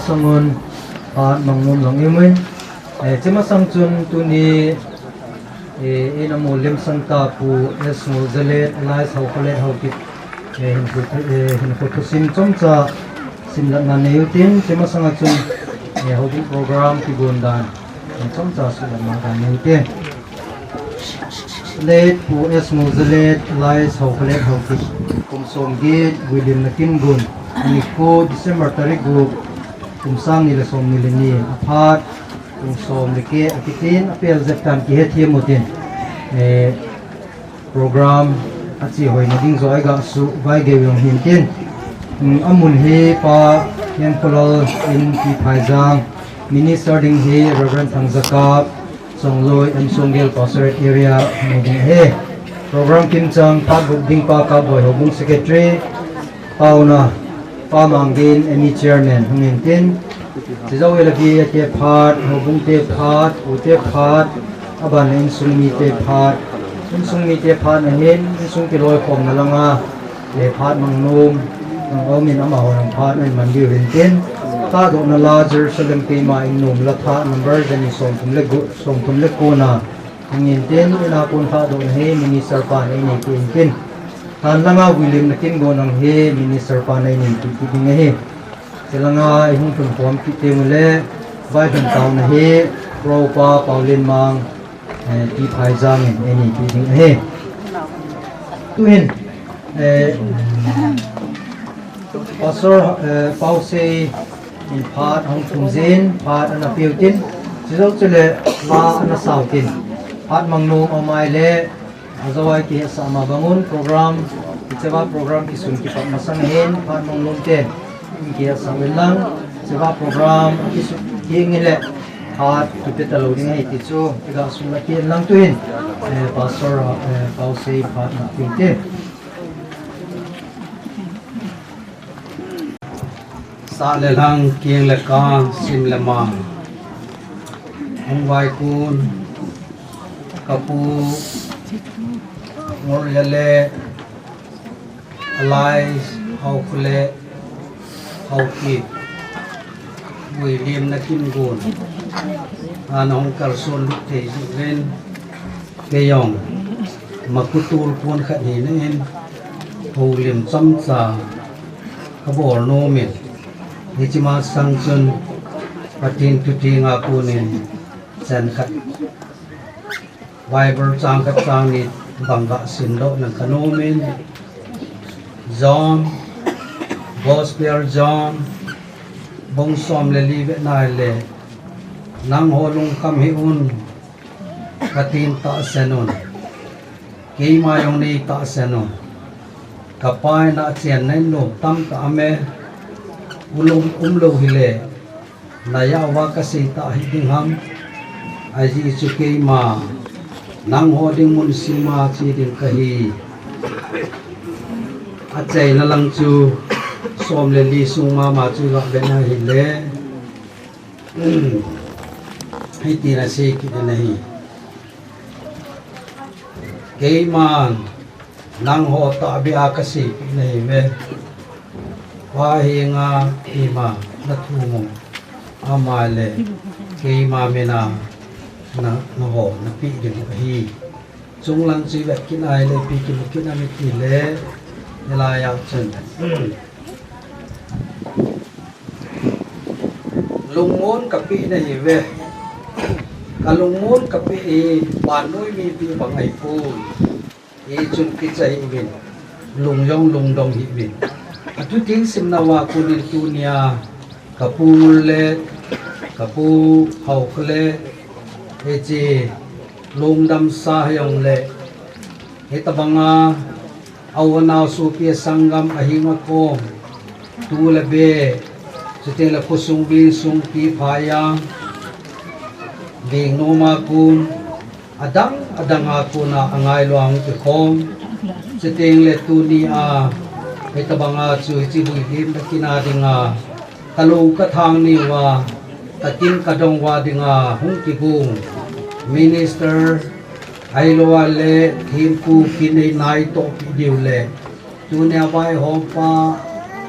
Sangun mangum long imui cema sangchun tuni inamu lim sangta pu esmu zale lai sau kole hauki hin photo sim chomcha simlat na neutin cema sangachun hauki program ki gondan chomcha sulan ma ga neutin let pu esmu zale lai sau kole hauki kumsom ge William nakin gun ni ko December tarik group kumsang nila som nila ni aphat kumsom leke akitin apel zetan ki hethi mutin program achi hoi nading zo aiga su vai ge yong hintin amun he pa yan kolol in ki phaijang minister ding he Reverend Thangzaka songloi am songgel pastor area moding he program kim chang pa ding pa ka boy hobung secretary pauna Pamangin any chairman hungin tin sizawi lagi te phat hobung te phat ute phat aban in sungmi te phat na hin sung ki loi khom na langa le phat mangnum ang omin ama horang phat ai man bi rin tin ta do na la Jerusalem ke ma in num la tha number den som tum le ko na hungin tin ina kun tha do he minister pa nei ni tin Langa William nakin go nang he minister pa na inin titing he silanga ihung tun form kite mule vai ban taw na he pro pa Paulin mang ti phaijang eni titing he tuin pastor pause in phat hong thumjin phat ana piutin chilo chule ma ana sautin phat mangnu omai le azawai ki sama bangun program sewa program ki sun ki pat masang hen phat manglum te ki sawilang sewa program ki sun ki ngile phat ki petalo ding ai ti chu ega sun la ki lang tuin pastor pause phat na te sa le lang kieng le ka sim le ma hong vai kun kapu ngor yale alais hau kule hau ki William nakin gun anong kalson lukte ren kayong makutul pun khat ni nen William chamcha kabor no min hijima sangchun patin tuti nga kunin san kat Bible chang kat chang ni bangga sindo ng kanomin John Gospel John bong som le live na le nang holong kamhiun katin ta senon kay mayong ni ta senon kapay na chen nai no tam ta ame ulong umlo hile nayawa kasi ta hiding ham aji chukay ma nang hoding mun sima chi ding kahi achay na lang chu som le li sung ma ma chu ga be na hile hai ti na se ki na hi kay man nang ho ta bi akasi na hi me wa hi nga ima na thumo amale kay ma me na ho na pi ding hi chung lang chi vet kin ai le pi kin na mi ti le la ya chen lungmon kapi na hi ve kalungmon kapi e panoi mi pi bangai pu e chun ki chai win lungyong lungdong hi win atu ting sim na wa kunin tunia kapu le kapu hau kle e chi lungdam sa yong le e tabanga awana su pi sangam ahinga ko tu le be sete la kusung bin sung pi phaya ding no ma kun adang ako na angay luang ti khom sete le tu ni a e tabanga chu chi hui dim na kinadinga kalu ka thang ni wa tatin kadong wa dinga hung ki bung minister ai lo le thim pu kinai nai to pi diu le tu ne bai hom pa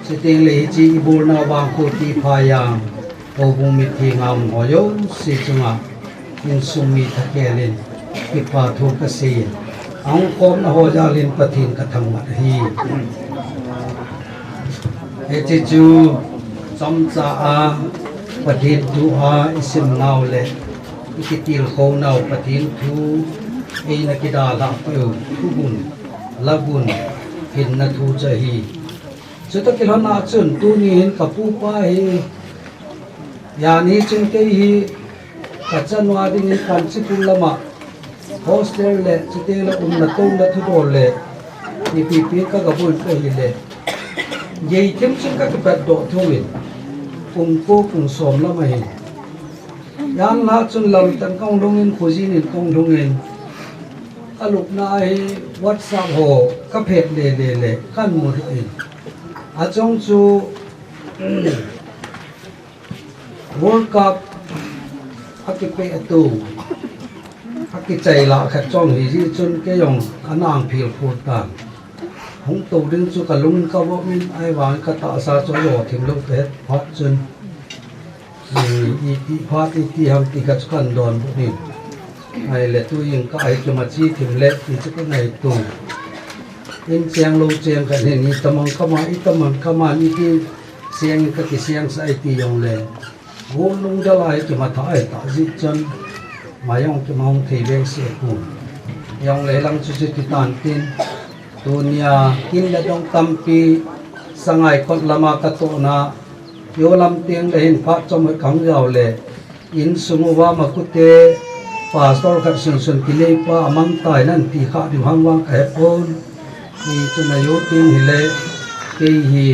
sitting le chi ibur na bang ko ti phayang o bung mi thi ngam ho yo si chunga in sumi thakelin ki pa thu ka si ang kom na ho jalin pathin ka thang mat hi e chi chu chom cha a pathin tu a isim naw le ikitil ko naw pathin tu e na kidala ko thu bun labun hin na thu cha hi Sudah kilhan na chun tu ni hin kapu pa hi yani chun ke hi kachan wa ding kan chi pul lama hostel le chite la na to la thu dol le ni pi ka ga bul pe hi le ye tim chun ka ka do thuin kung som la ma hi yan na chun lau tan kong dong in khuji ni kong dong in aluk na hi whatsapp ho ka phet le kan mu ri Ajong chu World Cup hakipe atu hakicai la khat chong hi ji chun ke yong anang phil phutan hung to ding chu kalung ka bo min ai wang ka ta sa cho yo thim lo pe hot chun i phat ti ham ti ka chukan don bu ni ai le tu yin ka ai chu ma chi thim le ti chu ka ngai tu in siang lo siang kan ni tamang kama ni ki siang ka ki siang sa ti yong le go lung da lai ki ma tha ai ta ji chan ma yong ki maung thei ve se ku yong le lang chu ti tan tin dunia kin la dong tampi sangai kot lama ka to na yo lam tiang le hin pha chom khang jaw le in sumuwa ma ku te pastor khat sun ki le pa amang tai nan ti kha di hang wang ka on ni chuna yo tin hile ke hi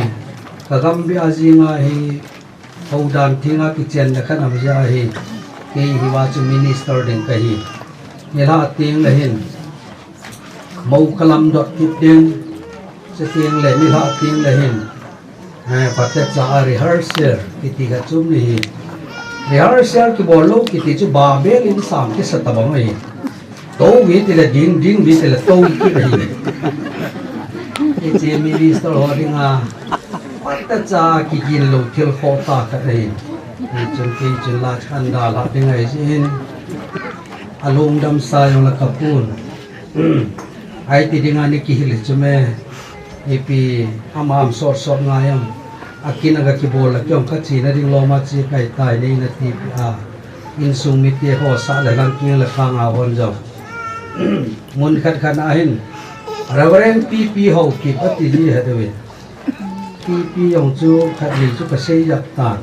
kagambi azinga hi haudan thinga ki chen na khanam ja hi ke hi wa chu minister ding ka hi nila ting la hin mau kalam dot tip ding se ting le nila ting la hin ha patte cha rehearsal ki ti ga chum ni hi rehearsal ki bolo ki ti chu ba bel in sam ki satabang hi to wi ti la ding wi ti la to ki hi Iti minister horing patta cha ki gin lo thil kho ta ka ei ni chun la chanda la ding ai sin alung dam sa yong la kapun ai ti ding ani ki hil chume ipi amam sor ngayam akin aga kibol kyong ka chi na ding loma chi kai tai nei na ti a in sung mi te ho sa la lang king la khang a hon jo mun khat khan a hin rawren pp ho ki pati li ha dewe pp yong chu khat li chu ka sei yak tan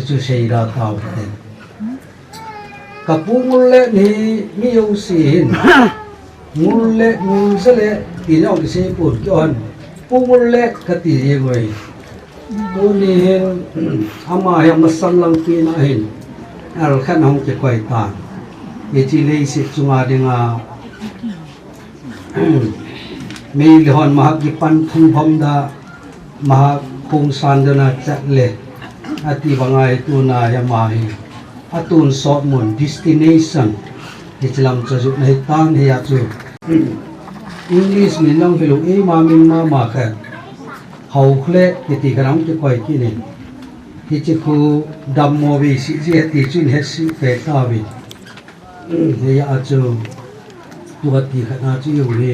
chu sei ra tao ten kapung le ni mi yo sin ngul le ngul se le ti yong ki sei put kyon pung le ka ti ye goi tu ni hin ama ya masam lang pi na hin al khan hong ke koi ta ye chi le si chunga dinga mi le hon ma ki pan thung phom da ma khung san da na chat le ati bangai tu na ya ma hi atun sot mun destination hi chilam chu ju nei tan hi ya chu English min lang hilu e ma min ma kha hau khle ti garang ki koi ki ni hi chi khu dam mo vi si je ti chin he si fe ta vi he ya chu tu ti khana chi yu ni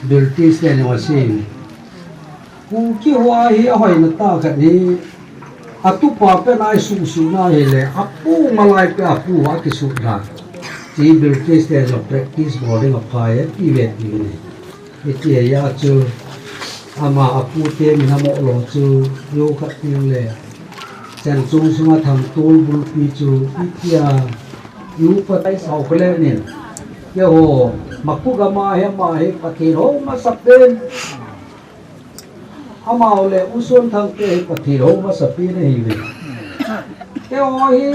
dul ti se ne wa sin ku ki wa hi hoi na ta kha ni atu pa pe nai su na he le apu malai pe apu wa ki su na ti dul ti se no practice boarding of fire ti ve ti ni ti ya chu ama apu te mi na mo lo chu yo kha ti le chen chung sunga tham tul bul pi chu itia yu pa tai sau khle ni ye ho makku ga ma he pati ho ma sap den ama le usun thang te pati ho ma sap pi ne hi ve ke ho hi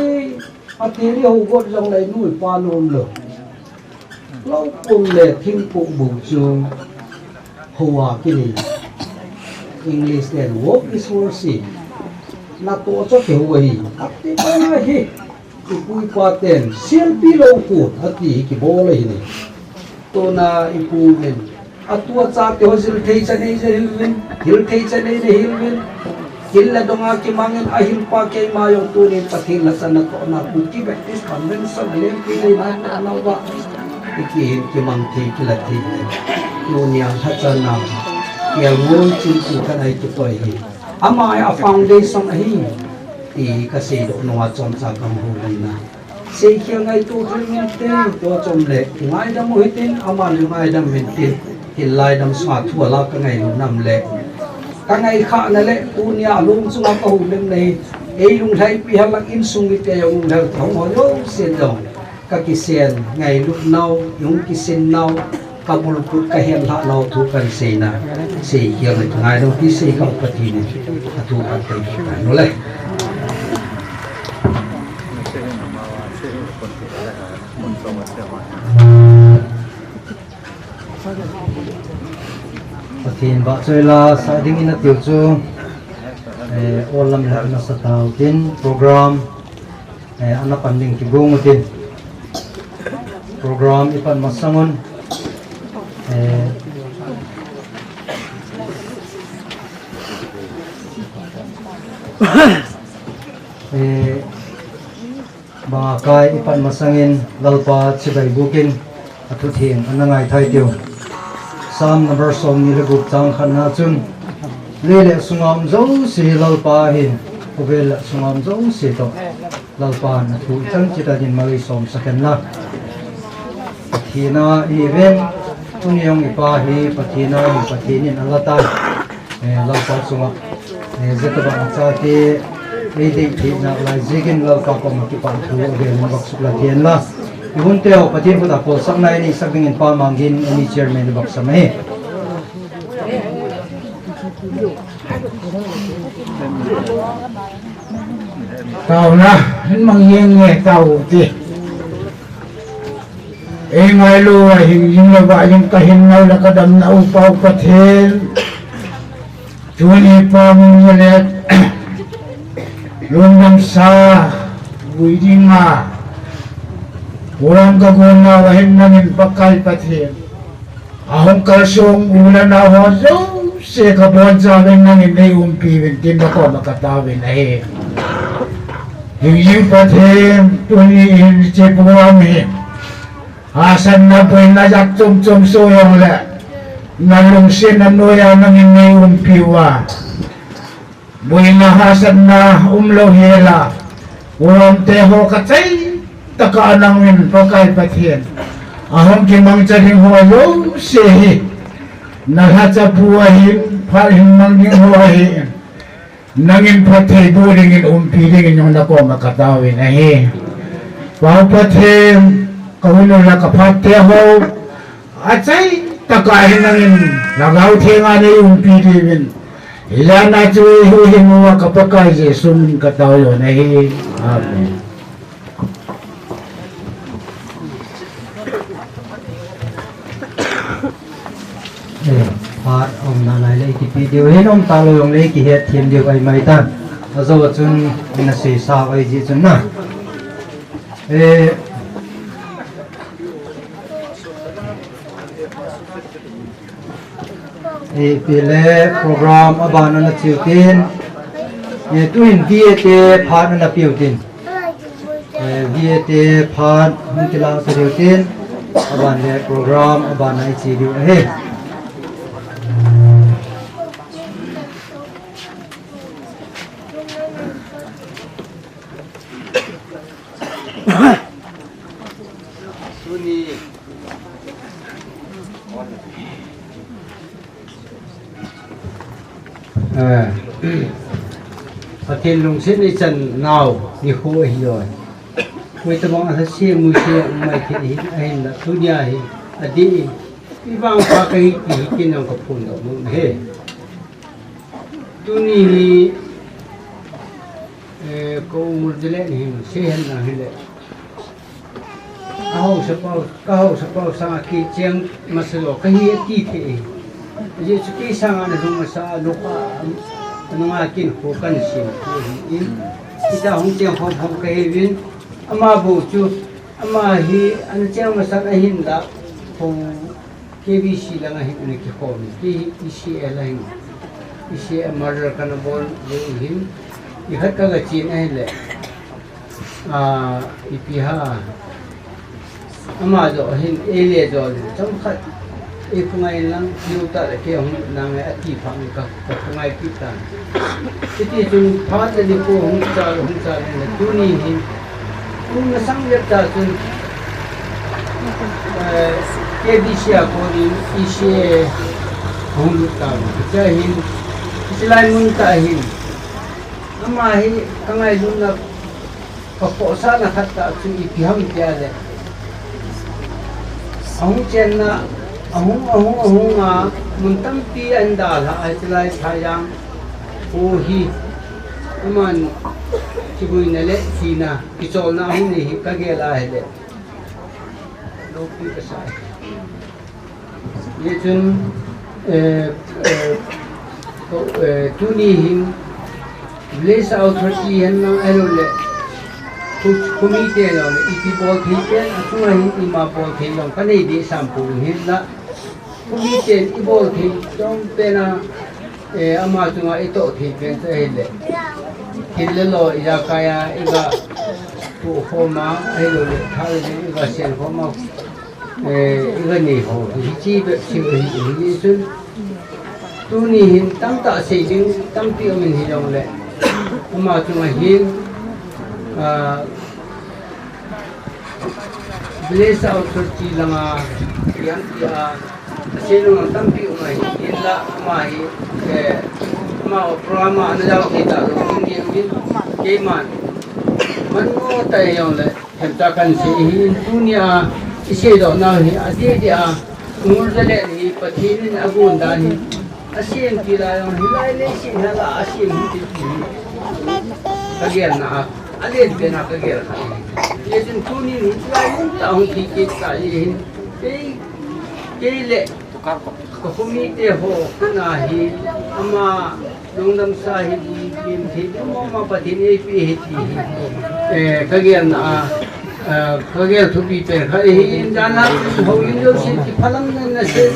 pati ri ho go jong lai nu pa lum lo lo pum le thing pu bu chu hoa ki ni English then work is worship na to cho ke hui ati pa hi ku pui pa ten sil pi lo ku ati ki bol hi ni to na ipu men atua cha te ho zil thei cha nei je hil thei cha nei ne hil hil la donga ki mangen a hil pa ke ma yo tu ni pathil la sana to na ku ki baptist convention le ki le na na wa ki ki mang thi ki la thi no niang ha cha na kial ngun chi ku kanai tu koi hi ama a foundation hi ti ka se do no chom cha kam hu na se khia ngai tu ring te to chom le ngai dam hu tin ama lu ngai dam min tin hin lai dam sma thu la ka ngai nam le ka ngai kha na le unia lum chu ka hu lem nei e lung thai pi halak in sung te yong le thong ho yo se do ka ki sen ngai lu nau yong ki sen nau kabul put ka hen la lo thu kan se na se hial le ngai do ti se ka pati ni atu ka te no le patin ba choi la sa ding in atiu chu olam la na sa tau tin program ana panding ki gong tin program ipan masangon mga kai ipan masangin lalpa sibai bukin atut hing anangai thai tiu sam number song ni legup chang khana chun lele sungam zo si lalpa hin ovel sungam zo si to lalpa na thu chang chita din mari som sakan na thina event tunyong ipa hi pathina hi pathinin alata lalpa sunga zetaba acha ti ei thi na lai zigin lalpa ko makipan thu ovel mabak sukla thian la ihun teo pathin phuta pol saknai ni sakdingin pa mangin ani chairman bak samai tao na hin mang yeng nge tao ti e ngai lu hin la ba yung kahin nau la kadam na upaw pathel chuni pa mong let lundam sa buidinga Urang kaguna wahin namin bakal pathel ahong kalsong ulan na hozo se kabon sa amin nangin na umpiwin tin ako makatawin na yung pathel tuniin chepuami asan na po'y nayak tum soyong la nalungsin na noya nangin na umpiwa Buina hasan na umlo hela uam teho kacay taka anangin pakai patien ahong kimang jaring hoyo sehi naghaca buahin paling manging huwahin nangin patay buringin umpiringin yung nako makatawin ahi paupatay kauno na kapateho acay takahin nangin nagaw tingani umpiringin ilan na tuwihuhin mo kapagka Yesu min katayo nahi. Amen. Phát ông nào lại lấy cái video hết ông ta lôi ông lấy cái hết thêm điều ấy mấy ta, rồi chun mình sẽ sao ấy gì chun na. Pile program aban na chiu tin tu hin VAT phat na piu tin VAT phat hun tila sa chiu tin aban le program aban na chi diu he Patin lung sin ni chan nào ni ho hi rồi với tao mong là xe mui xe mai thì hi ai là tu dia hi adi i bang pa kai ki kin ang kapun do mun he tu ni ko mur dile ni se hen na hele kahau sapau sa ki cheng masalo kai ti the je chuki sang ana dung sa luka nunga kin ko kan sim in kita hong cheng hom kai win ama bu chu ama hi an cheng masak ahin da ho KBC lang ahin ni ki ko ni ki lang isi murder kan bol him i hat ka ga chin ai le ipiha ama jo hin ele jo chom khat ipungai lang yuta ke hong nang ati phang ka pungai kita iti jun phat ni ko hong cha ni tu ni hin kung nasang yata jun KBC ko ni isi hong ta cha hin silai mun ta hin ama hi kangai jun na ko sa na khatta chu ipiham kya le hong chen na ahung muntam pi anda la aitlai thayang o hi aman chibui na le sina kichol na ahung ni ka gela hele lopi ka sai ye chun tuni him village authority han na alole kuch committee lo ipi bol thike asunga hi ima bol thik lo kanei di sampu hin la committee i bol thik jong pena ama chunga ito thik ben se hele kille lo ija kaya iga tu homa ailo le thal ni iga sen homa iga ni ho chi be chi hi sun tu ni hin tam ta se ding tam pi min hi jong le ama chunga hin village authority langa yang dia sino tampi umai illa mai ma programa ana kita ini keman mano tayong le hentakan si dunia isi do na hi adi dia ngurdale ni pathin agunda ni asim kila yung hilai le si hala asim ti kagian na alin bena kagian ye jin tuni ni lain taung ti kita yin le ko komite ho na hi ama lungdam sahib kim thi mo ma pathin e pi hi kagian na kagian thupi pe khai hi jana ho yin jo si ti phalam na se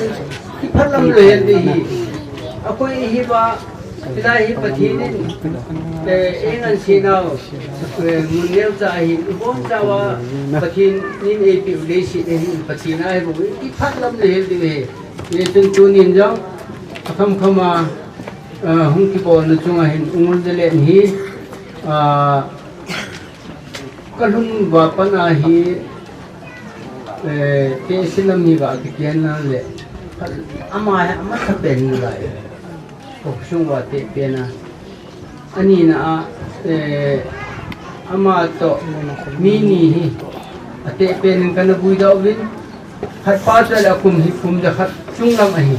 ti phalam le hi akoi hi ba Ilahi patinin ingan sinaw munel tahin ubon tawa patin nin epi ulesi nin patinai bu ipatlam lehel diwe ye tuntunin jang akam kama hung ki bol na chunga hin ungul dele hi kalun wa pana hi te sinam ni ba ki kian na le ama sa pen ni la ko sung wa te pena ani na ama to mini hi ate pen kana bui da win khat pa cha la kum hi kum da khat chung lam a hi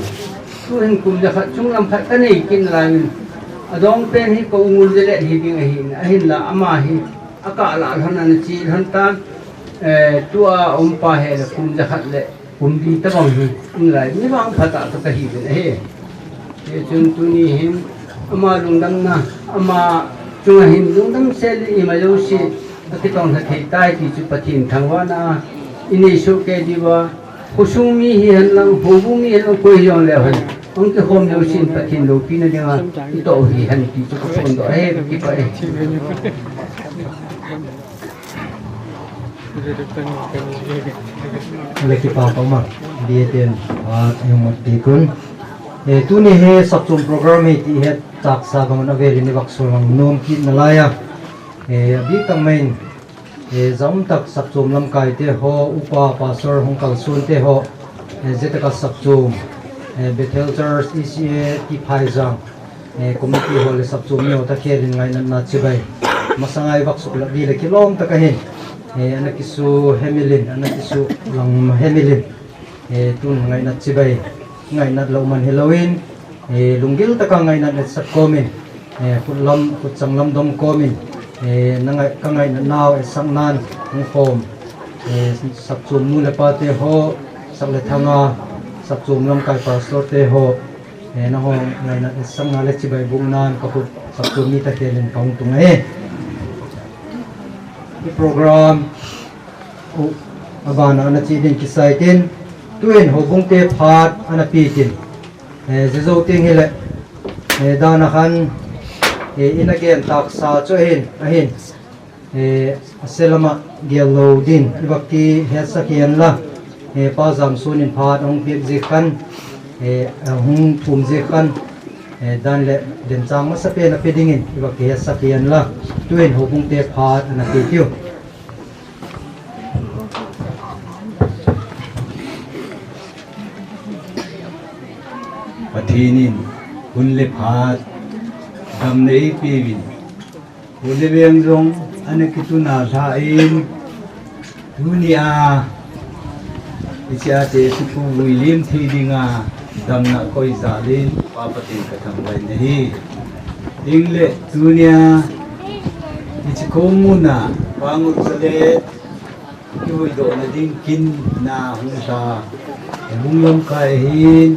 tu hin kum da khat chung lam khat kanei kin la min adong pen hi ko ungul dele hi ding a hin la ama hi aka la hanan chi han ta tua pa he la kum da khat le kum di ta bang hi in lai ni bang phata to ka hi le he chung tu ni him ama lung dang na ama chung hin lung dang sel i ma yo si ati tong tha thei tai ki chu pathin thangwa na ini su ke diwa khusung mi hi han lang hobu mi han ko hi yong le han ong ke hom yo sin pathin lo pi na dinga I to hi han ki chu ko son do he ki pa e leki pa pa ma dia ten yung mati kun tu ni he sapchum program ti he tak sa bang na veri ni baksul ng nom ki nalaya bi tang main zam tak sapchum lam kai te ho upa pastor hong kal sun te ho zeta ka sapchum Bethel Church ECA ti phaizang committee ho le sapchum ni ta kherin ngai na chibai masangai baksul la bi le kilom ta ka hin anak isu Hemilin anak isu lang Hemilin tun ngai na chibai ngai na lauman Halloween lunggil ta ka ngai na sat komin kutlam kutchanglam dom komin nangai ka ngai na naw sangnan ng form sapchum mu le pa te ho sakle thanga sapchum lam kai pastor te ho na ho ngai na sangna le chibai bungnan ka put sapchum ni ta kelen kaung tungai program abana na chi din kisai tin tuin hobung te phat ana pi tin zezo ting hele dana khan in again tak sa cho hin ahin selama gelo din ibaki hesa kian la pa jam sunin phat ong pi je khan hung thum je khan dan le den chang ma sa pe na pe dingin ibaki hesa kian la tuin hobung te phat ana pi tiu pathinin hunle phat dam nei piwin hunle beng rong ane kituna tha in dunia icha te sipu wilim thi dinga dam na koi zalin papatin katham lai nahi ingle dunia ichikomuna pangut sale kiwi do na ding kin na hunsa bunglom kai hin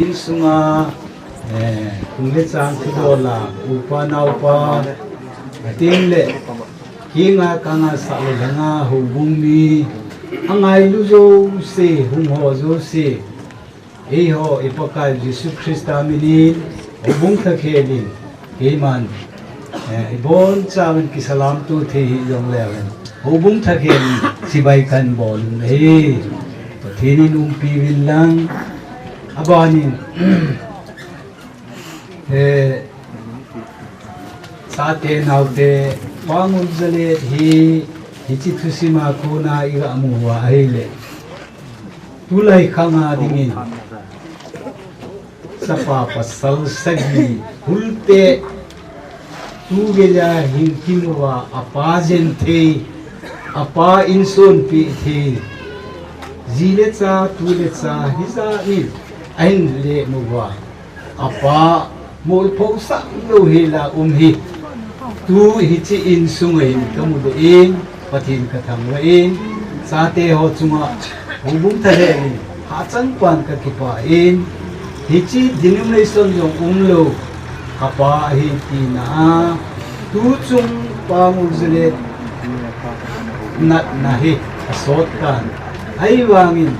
in sunga kungle chang thudola upa naupa atingle kinga kanga salanga hubungmi angai luzo se humho zo se ho ipaka Jesu Christa minin hubung thakhelin keman ibon chawen ki salam tu the yong lewen hubung thakhelin sibai kan bon he thinin umpi willang abanin sate naute pangun zale hi hichi thusima kuna iga amuwa hele tulai khanga dingin sapa pasal sagi hulte tugeja hinkinwa apajen the apa inson pi the zilecha tulecha hisa ni ain le muwa apa mol phosa lo hela hi tu hichi in sungain kamudo in pathin kathangwa in sate ho chunga hubung thare ha chang pan ka kipa in hichi denomination yong umlo apa hi tina tu chung pangul zele nat nahi asot kan ai wangin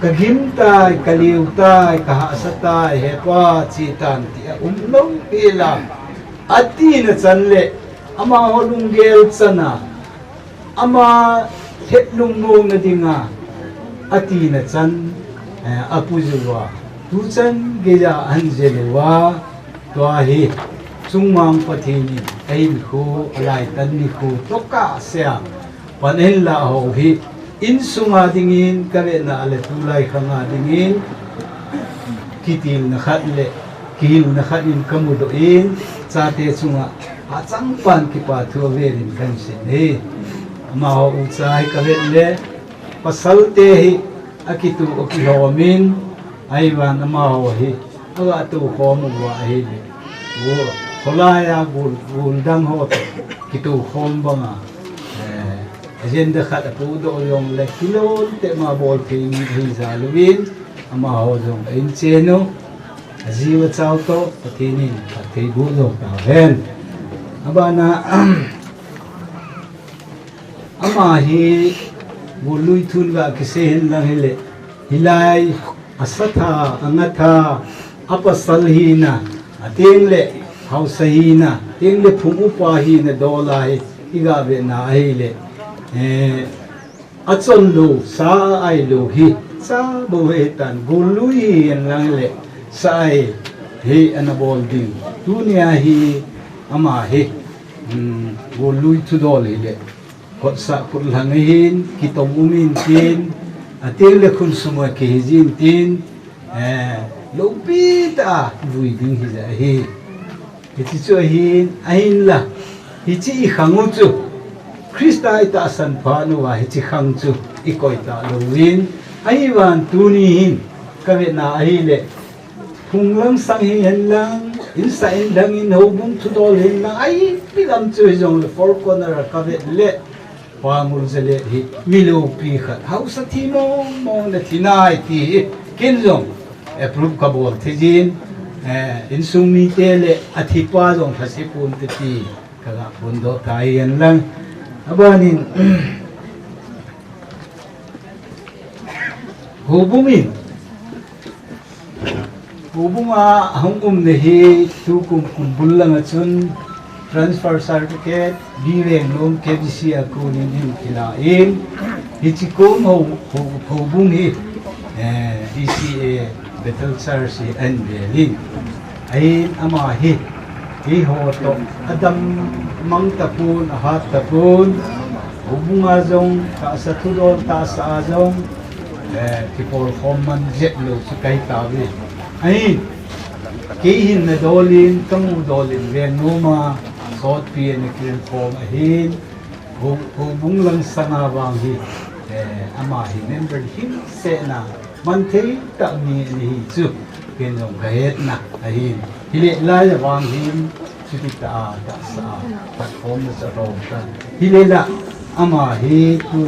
kagim tai kaliw tai kahasa tai hepa chitan ti umlong pila ati na chanle ama holung gel chana ama hetlung no na dinga ati na chan apujuwa tu chan geja anjelewa tua hi chungmang pathini ein khu alai tan ni khu toka sia panen la ho hi in sunga dingin kare na ale tulai khanga dingin kitil na khat le kil na khat in kamudo in chate chunga achang pan ki pa thu verin kan se ne ma ho uchai kare le pasal te hi akitu okihomin aiwan ma ho hi aga tu khom wa hi le wo kholaya bul dang ho kitu khom banga agenda khat pu do yong le kilon te ma bol ping hi zaluin ama ho jong in cheno ajiwa chau to patini pathei bu do ta hen abana ama hi bului thun ga kisen lang hele hilai asatha angatha apasal hina ateng le hausahina teng le phumu pa hina dolai iga be na hele achon lu sa ai lu hi sa bo etan gului en lang le sai hi anabol ding dunia hi ama hi gului tu dol hi le kot sa kut langin kitom umin tin atil le khun sumwa ke hijin tin lo pita vui ding hi za hi ti chu hin ain la hi chi khangu chu Krista ita san phanu wa hi chi khang chu ikoi ta lovin aiwan tuni hin kawe na ai le phunglang sang hi hen lang in sa in dang in ho bum thu dol hin lang ai pilam chu jong le four corner kawe le pangul zele hi milo pi khat hausa thi mo na thinai ti kin jong approve ka bol thijin in sumi te le athipa jong thasipun te ti kala pundo tai an lang abanin hubumin hubunga hangum ne hi tu kum bullang achun transfer certificate direng lom KBC akunin din kilain hichikom hubung hi DCA betul sarsi and belin ain ama hi ho to adam mang tapun ahat tapun hubunga jong ta sa tudon ta sa jong kipol khomman jetlo sukai tawi ai kehin na dolin kamu dolin ven noma sot pi ne kin khom ahin hubung lang sanga wang hi ama hi member him se na manthei ta mi ni chu ken jong gaet na ahin hile la ya wang him sita ta sa ta khom na sa ro ta hile la ama hi tu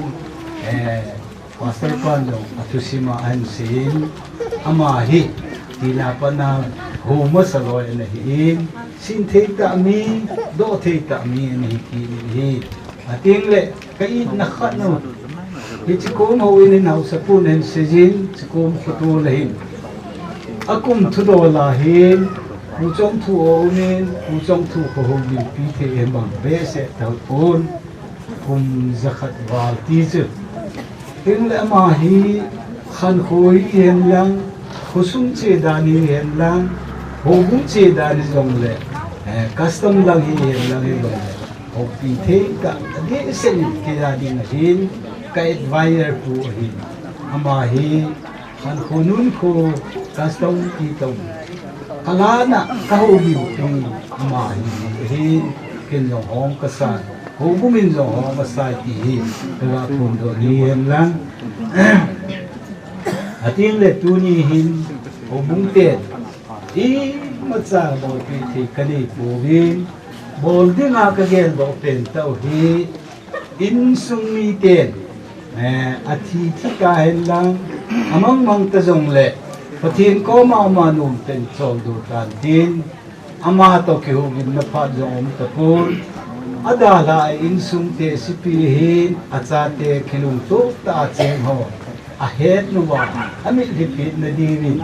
Master Pano atusima ansin ama hi tila pa na huma sa loy na hiin sin ta mi do ta mi ni hi ating le kai na khano hichikom ho in na sa punen sejin chikom khutu lahin akum thudo la hin muchong thu onin muchong thu ko homin pi the emang be se ta pun kum zakhat wal ti chu ting le ma hi khan khoi hen lang khusum che dani hen lang hobung che dani jong le custom lang hi hen lang hi jong le ho pi the ka de sen ke da ding hin ka advisor pu hi ama hi khan khonun ko custom ki tong kalana ka ho bi pi ama hi ken jong hong ka sa hubumin jong hong ka sa ti hi ka pun do ni hen lang ating le tuni hin hubung ten i matsa bol pi thi kani puvin bol dinga ka gel do pen tau hi in sumi ten athi thi ka hen lang amang mang ta jong le pathin ko ma num ten chol du tan tin ama to ki hubin na pha jong ta pun adala in sum te sipi hin acha te khilung to ta cheng ho ahet nuwa amit repeat na dirin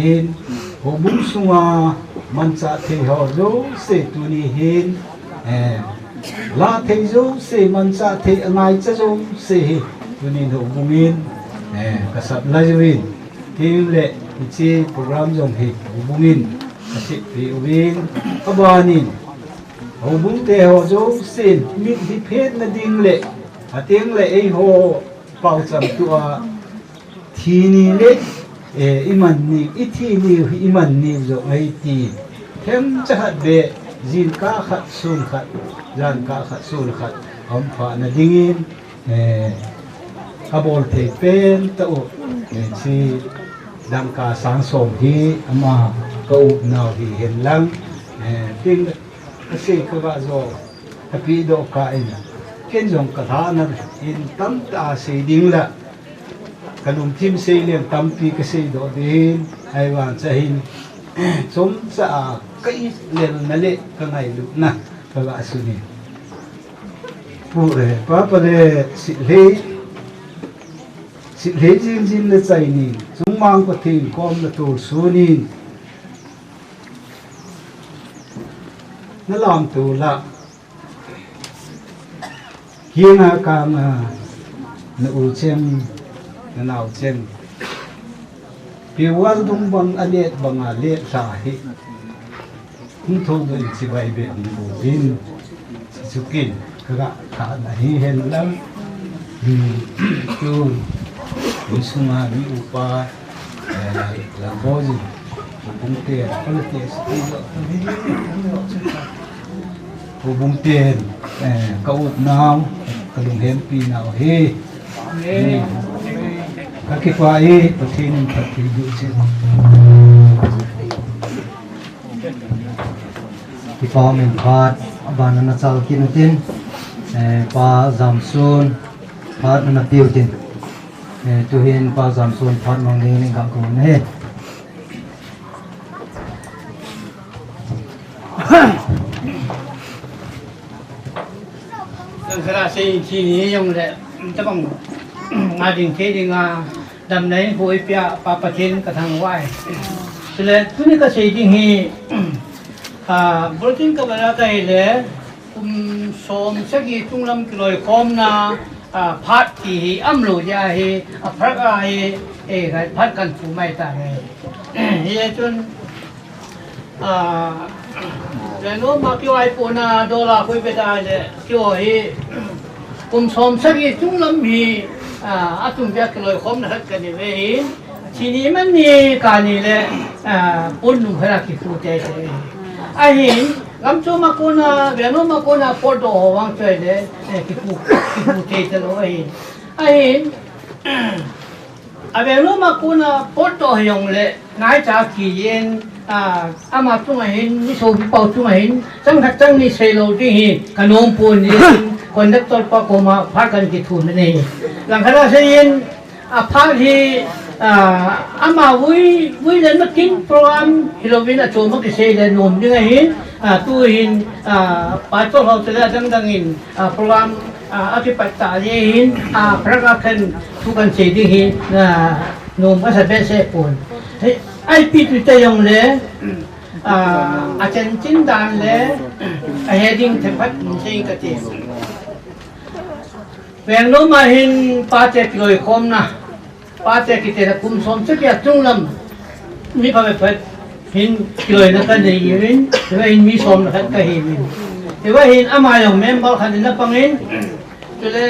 in hubung sunga mancha the ho zo se tuni hin la the zo se mancha the angai cha zo se tuni hubungin kasap la jwin tin le ichi program jong hi hubungin si pi win abanin ho bung te ho zo sin mi hi phet na ding le ateng le ei ho pau cham tu a thi ni le iman ni ithi ni iman ni zo ai ti hem cha be jin ka khat sun khat jan ka khat sun khat om pha na dingin kabol te pen ta o si dam ka sang som hi ama ko naw hi hen lang ting kasi ka ba zo happy do ka ina ken jong ka tha na in tam ta se ding la kanum tim se le tam pi ka se do din ai wan cha hin chom sa kai le na le ka ngai lu na ka ba su ni pu pa pa le si le jin le chai ni chung mang ko thing kom na tur su ni na lam tu la hiena ka na u chen na nau chen pi war dung bang alet bang ale sa hi hung thong do chi bai be ni bo bin chu kin ka ka na hi hen lam tu ni sunga ni upa la boji bung te quality bung tiền câu nào cái đồng hiến pi nào he các cái qua he có thể nên thật thì dụ chứ thì pa mình phát bạn nó chào kinh tin pa giảm sun phát nó tiêu tin tu hiền pa giảm sun phát mang đi nên gặp cũng hết khá xây chi ní dùng để các bạn ngài đình thế thì ngài đầm đấy hồi bia pa thiên cả thằng ngoài cho nên tu ní cái xây đình hi bữa tin các bạn cái lẽ xóm sẽ ghi trung lâm cái loại com na phát thì âm lù ra hi phát ai cái phát cần phụ mai ta này hiện chun rồi nó mà kêu iPhone na đô la khối về đây là kêu hi cùng xóm sẽ ghi trung lâm hi chúng biết cái loại com na hết cái này về hi chỉ ní mình ní cái này là bốn đúng phải là cái phụ trợ đấy ai hin gam cho mà cô na về nó mà cô na phốt đồ vang chơi đấy cái phụ trợ đó ai hin về nó mà cô na phốt đồ dùng lệ ngay trả kỳ yên ama chung hin ni so bi pau chung hin chang thak chang ni sei lo ti hi kanom pun ni conductor pa ko ma pha kan ki thun ni lang khara sein pha hi ama vui lên mà kinh program Halloween là chỗ mà cái sei là nom như hi tu hin pa cho ho tela dang dang in program cái patta ye hin praga kan tu kan sei di hi nom ka sa be se pun ai pi tu te yong le chen chin dan le heading the pat sei ka ti veng no ma hin pa te loi khom na pa te ki te kum som se kia chung lam mi pa phet hin loi na ka nei yin te hin mi som na ka hi min te wa hin ama yong mem bal khan na pangin te le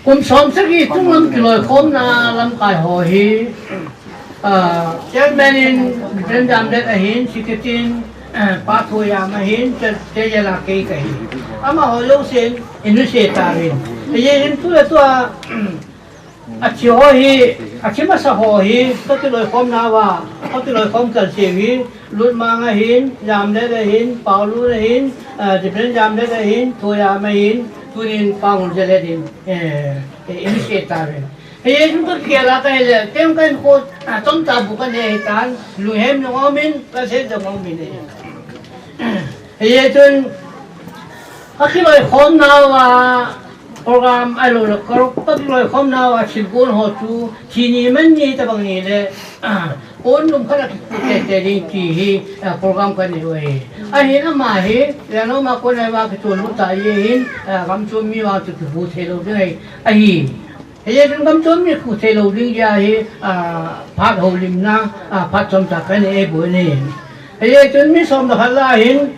kum som se ki chung lam ki loi khom na lam kai ho hi chairman in grand dam det a hin sikatin pa thoya ma hin te ya la ke ka hi ama ho lo sen inu se ta rin ye hin tu la to a chi ho hi a chi ma sa ho hi to ti loi khom na wa to ti loi khom kal se hi lut ma nga hin jam det a hin pa lu a hin different jam det a hin thoya ma hin tunin pa ngun je le din inu se ta rin ye chúng tôi kia là cái là tem cái cô trong ta bukan này tan lu hem nó amin ta sẽ được ngon mình này ye chun khi lời khom nào program ai lo có lời khom nào chỉ cuốn họ chú chỉ ni mình ni ta bằng ni le cuốn đúng cái là cái đi chỉ program cái này vậy ai hiện mà hết là nó mà con này vào cái chuột lúc tại ye hin gam chum mi vào từ phụ thế đâu đấy ai Jadi tentang tu ni ku selalu dia pat holim na pat som cakan boleh. Jadi tu ni som dah lain,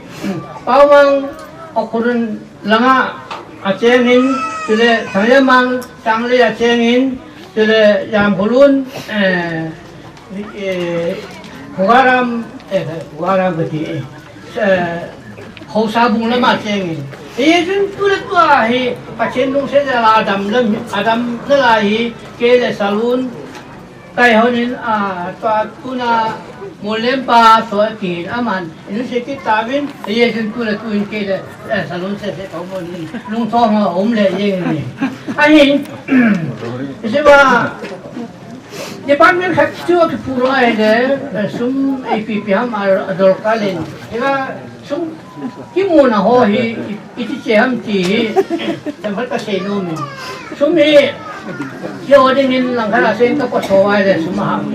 pawang akurun langa acengin, jadi saya mang tangli acengin, jadi yang bulun Huaram berarti kau sabung lama acengin. Ini tu tua hi pasien dong saya Adam lelai ke salon kai honin tua tuna mulempa tua tin aman ini sedikit tawin ini tu ke salon saya tahu ni lung thong le ini ahin sebab Department Haktu ke pura ada sum APPM adol kalin ila sum kimona ho hi iti cheham ti tempat ka seno min sumi yo dingin langkara sen ka pasawai de sumaham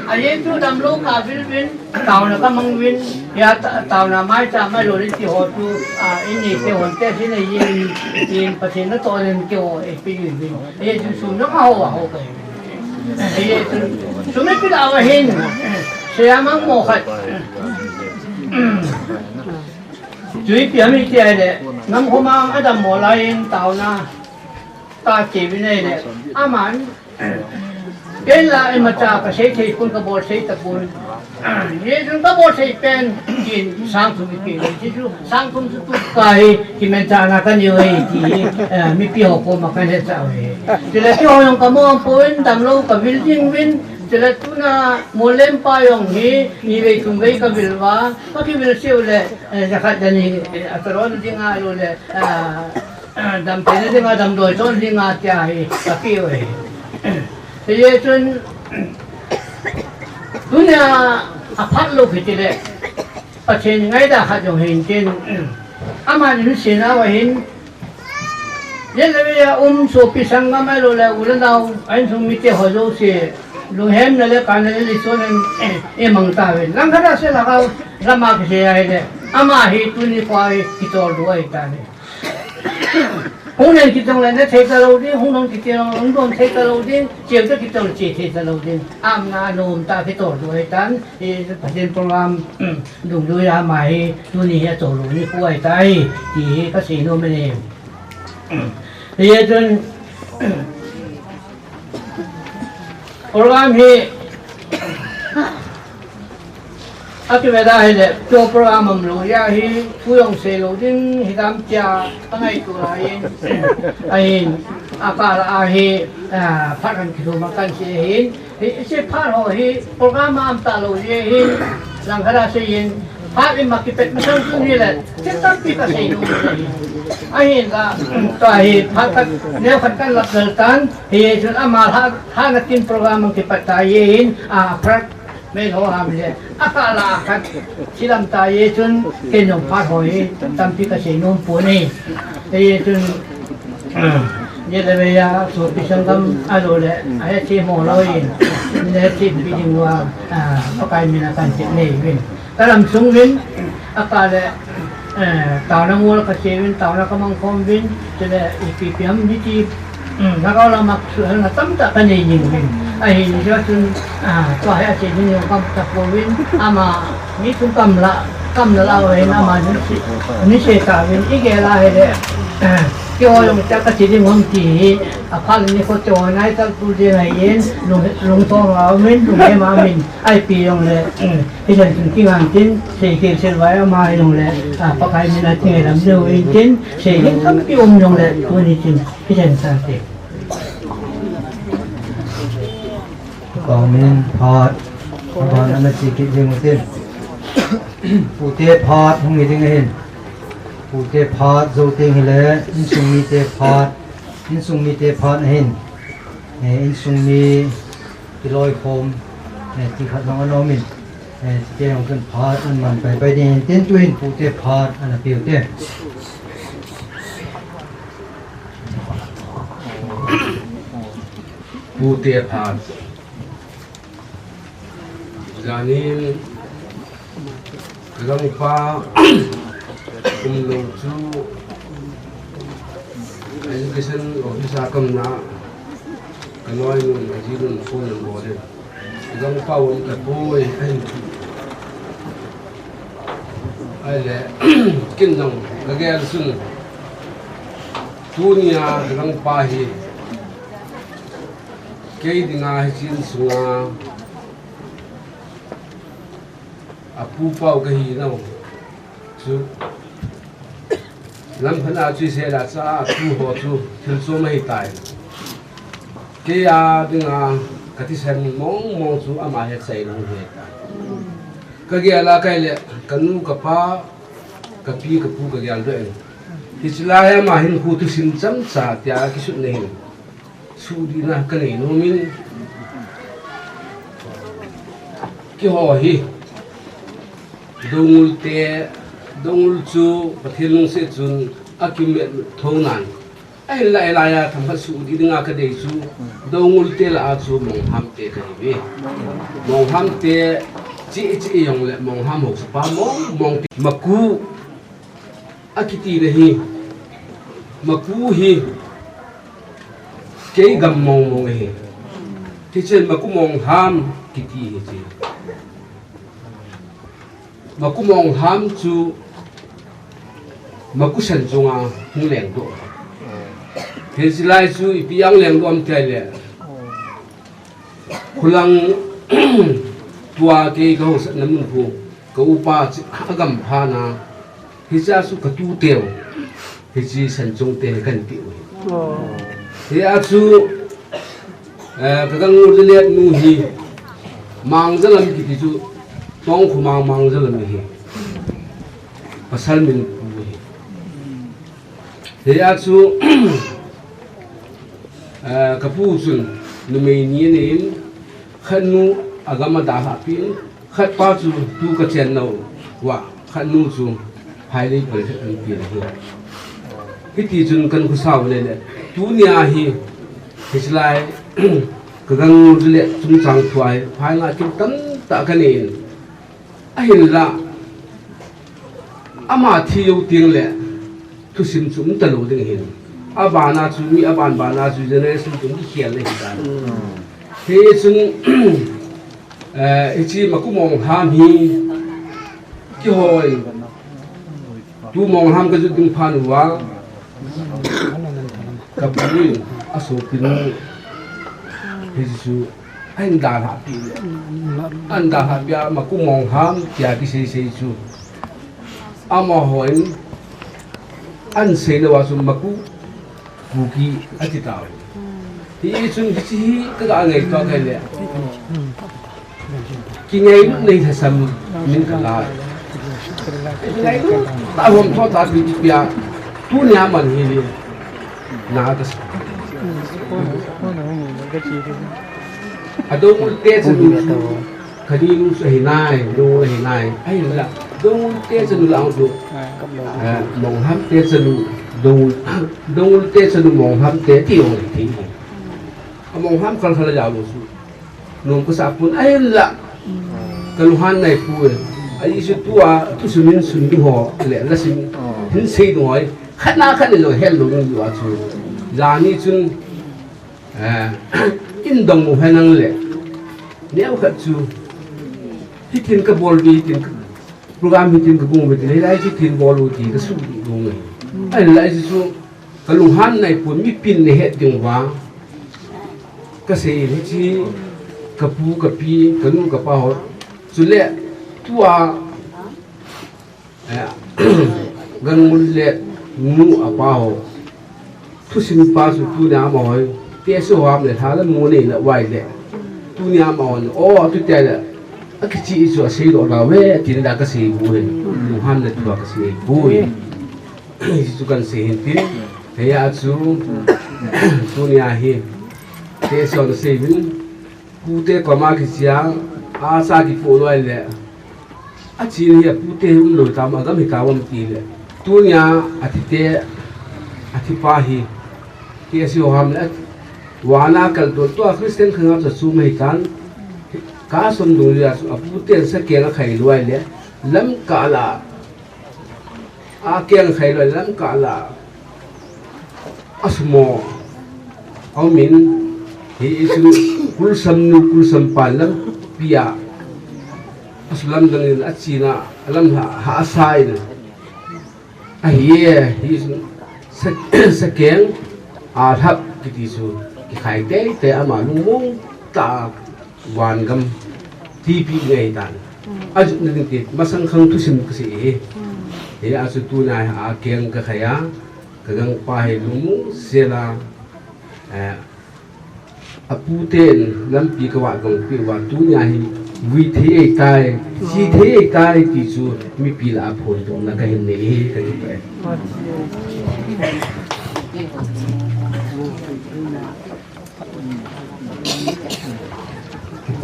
aye tu damlo ka win tauna ka mangwin ya tauna mai cha mai lori ti ho tu ini te honte sine yin pasin na to len ke ho APP win ye tu sum na ho ka ye tu sumi pila awahin siya mang mokat Jadi kami tiada, nam kumang ada mulain tahun ta cewek ni aman. Kela macam kasih pun kabur saya takun. Ye jun kabur saya pen kin sangkum kin. Jadi sangkum tu kai kimenca akan jauh ti mipi hoko makan dia tahu. Jadi tu orang kamu ampun tamlo kabil jingwin. Jadi tu na mulempa yang ni tunggai kabilwa, pagi bilsi oleh zakat dani aturan dinga oleh dam tene dinga dam doi ton dinga tiahi tapi oleh. Jadi tu na apat lo kita le, pasien ngai dah hajung hintin, aman ni sena wahin. Jadi ya so pisang gamai lo le ulan dah, ain sumite hojo si. Luhem nale kanale lison emang tahu. Langkara se lagau lama kese aye. Ama hi tu ni kuai kita dua ikan. Hunan kita orang ni cerita laudin, hunan kita orang cerita laudin, cerita kita orang cerita laudin. Amna nom tak kita dua ikan. Pasien program dulu ya mai tu ni ya tolu ni kuai tai. Di kasino mana? Ia tu program hi akibat ada tu program memelu ya hi puyong seludin hitam cia pengai tu lain akal ahi pakan kita makan sihin si par hi program am talu sihin langkara sihin hari makipet macam tu ni lah tetapi kasih ahin lah tahi pakat dia pakat lakukan ia sudah amal hanakin program makipet tahin prak meno hamil akala akat silam tahi jun kenyong parhoi tapi kasih numpuni ia jun dia lebih ya so pisang kam adole ayat si moloin dia si bidingwa pakai minakan si nevin dalam sungwin akala tahun awal kasihwin tahun kamang kombin jadi IPPM di nakau lama sudah natam tak kan jingwin ahin jatuh tu ayat si ini kam tak kombin ama ni tu kam lawin ama ni si kawin igela hele kau yang cakap jadi mungkin apa ni kau cakap naik tak tu dia lain long tong amin long amin IP yang le ikan tinggi antin sehingga serba mai yang le pakai minat tinggal dalam dua intin sehingga kami yang le tu ni cing ikan sate. Kamin part, part anda sikit je mungkin. Putih part hong ini ngahin. Putih part zoting hele, insung mi te part hin, insung mi kiloi kom, tingkat orang anomin, dia yang kan part anไปdi tin tuin putih part anak piu te. Putih part, jadi kalau pa umlucu education officer kam na cái nói luôn cái gì luôn phun lên bò đây găng bao cái bôi ai lẽ kinh dòng cái ghe xuân tunia găng pa hi cái đi ngay trên sunga apu pau cái gì đâu chú làm phần nào chú sẽ là sao chú họ chú thiếu số mấy tài cái đi ngay cái thứ xem mong mong chú ama hết say luôn hết cái gì là cái lệ cái nu cái pa cái pi cái pu cái gì đó thì chỉ là em mà hình khu tu sinh chấm trả tia cái sự này su đi na cái này nó mình cái họ hi dongul chu pathilung se chun akimet thonan ai lai lai ya tham su di dinga ka dei chu dongul te la chu mong ham te kai be mong ham te chi yong le mong ham ho pa mong maku akiti nahi maku hi ke gam mong hi ti chen maku mong ham kiti hi chi maku mong ham chu maku san chunga hung leng do he silai chu ipiang leng do am tai le khulang tua ke go sat namun pu ko upa agam phana hi cha su ka tu teo hi chi san chung te kan ti he a chu ka gang nu le nu hi mang zalam ki chu tong khu mang zalam hi pasal min pu he a chu ka pu chun nu me ni nin khanu agama da ha pi khat pa chu tu ka chen no wa khanu chu hai le per an pi hi hi ti chun kan khu saw le le tu nia hi hislai ka gang le chung chang thuai phai nga kim tam ta ka nin a hin la ama thi yu ting le tu sim chum ta lo ding hin abana chu mi aban bana chu generation tum ki khial le hi dan he chun ichi maku mong ham hi ki hoi tu mong ham ka ju ding phan wa ka pui aso pin he chu an da ha pi an da ha bia maku mong ham tia ki se chu ama hoi an se le wa chu maku buki ati taw hi chun chi ka ga ngai to kai le ki ngay này thật sầm mình cả lại ngay ta hôm thọ ta bị bia tu nhà mình hi na ta à đâu muốn tê cho đủ cái đi nu sấy nai ai là đâu muốn tê cho đủ lão đủ mong ham tê cho đủ đâu tê cho đủ mong ham tê tiêu thì mong ham kalau salah jauh su nung kesapun ai là kaluhan này pui ai su tua tu sumin sun du ho le la sim hin sei noi khana khana lo hel lo ni wa chu la ni chun in dong mo hanang le neu khat chu hitin ka bol bi tin program hitin ka bung bi le lai chi tin bol u ti ka su du ngai ai lai chu kaluhan này pui mi pin ne het ding wa ka sei ni chi ka pu ka pi ka nu ka pa ho chu le tua gan mul le nu a pa ho thu sin pa su tu na ma hoi te so ham le tha la mu ne la wai le tu nya ma on o tu te le a ki chi su a sei do la we ti da ka sei bu he lu han le tu ka sei bu he su kan sei hin tin he ya chu tu nya hi te so sei bin ku te ko ma ki sia a sa ki po lo le a chi ni pu te lo ta ma ga mi ka won ti le tu nya a ti te a ti pa hi ki si ho ham le wa na kal to to Christian khang cha su mai kan ka som du ya su a pu te sa ke na khai lo le lam ka la a ke na khai lo lam ka la asmo au min hi isu kul sam palam pia aslam dangin achina alam ha asai na hi isu sakeng thap kiti su ki khai te ama lungmong ta wan gam tv ngai tan aju ning ti masang khang tu sim kasi he asu tu na a keng ka khaya kagang pa he lungmong sela aputen lampi ka wa gong pi wa tu nya hi wi the tai si the tai ti su mi pi la phon tu na ka hin ne ka ti pe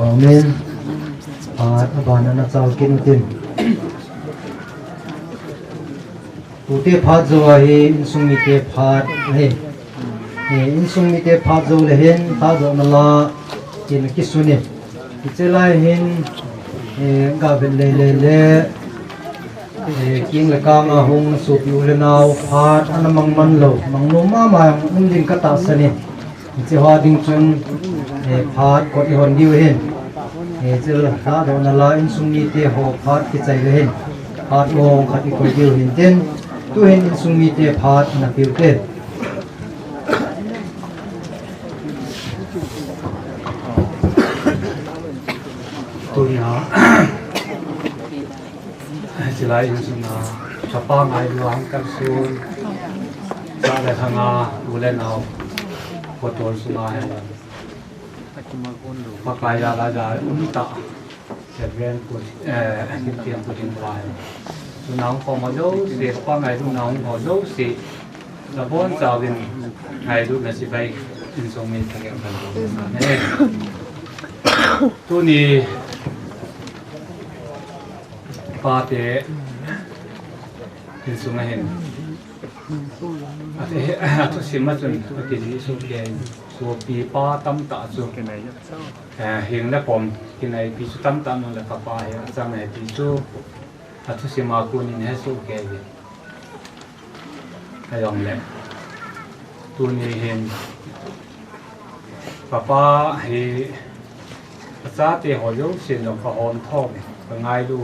Amen. Abana na chal kin tin. Ute phat zo hi insung mi te phat he. Insung mi te phat zo le hen ta zo na la kin ki suni. Ichela hin ga ben le king le ka ma hong su pi le naw phat anamang man lo mang no ma ung din ka ta sani. Ichi ha ding chun phat ko i hon diu hen. Chil ta do na la insung mi te ho phat ki chai le hen. Phat long khat i ko diu hin ten tu hen insung mi te phat na piu te. Tu na silai insung na sapa ngai luang kan sun sa le thanga ulen au potol sunga he pakaya la ja umta seven put tiang putin wai sunang ko ma do se pa ngai du nang ho do se la bon sa vin ngai du na si bai insung mi thang kan ne tu ni pa te tin sunga hen ate sima chun ati ji su ke su pi pa tam ta chu hing la pom kinai pi chu tam ta no la ka pa he chang ne pi chu atu sima ku ni ne su ke ge ayong le tu ni hen papa he sa te ho yo sin lo ka hon thong ka ngai lu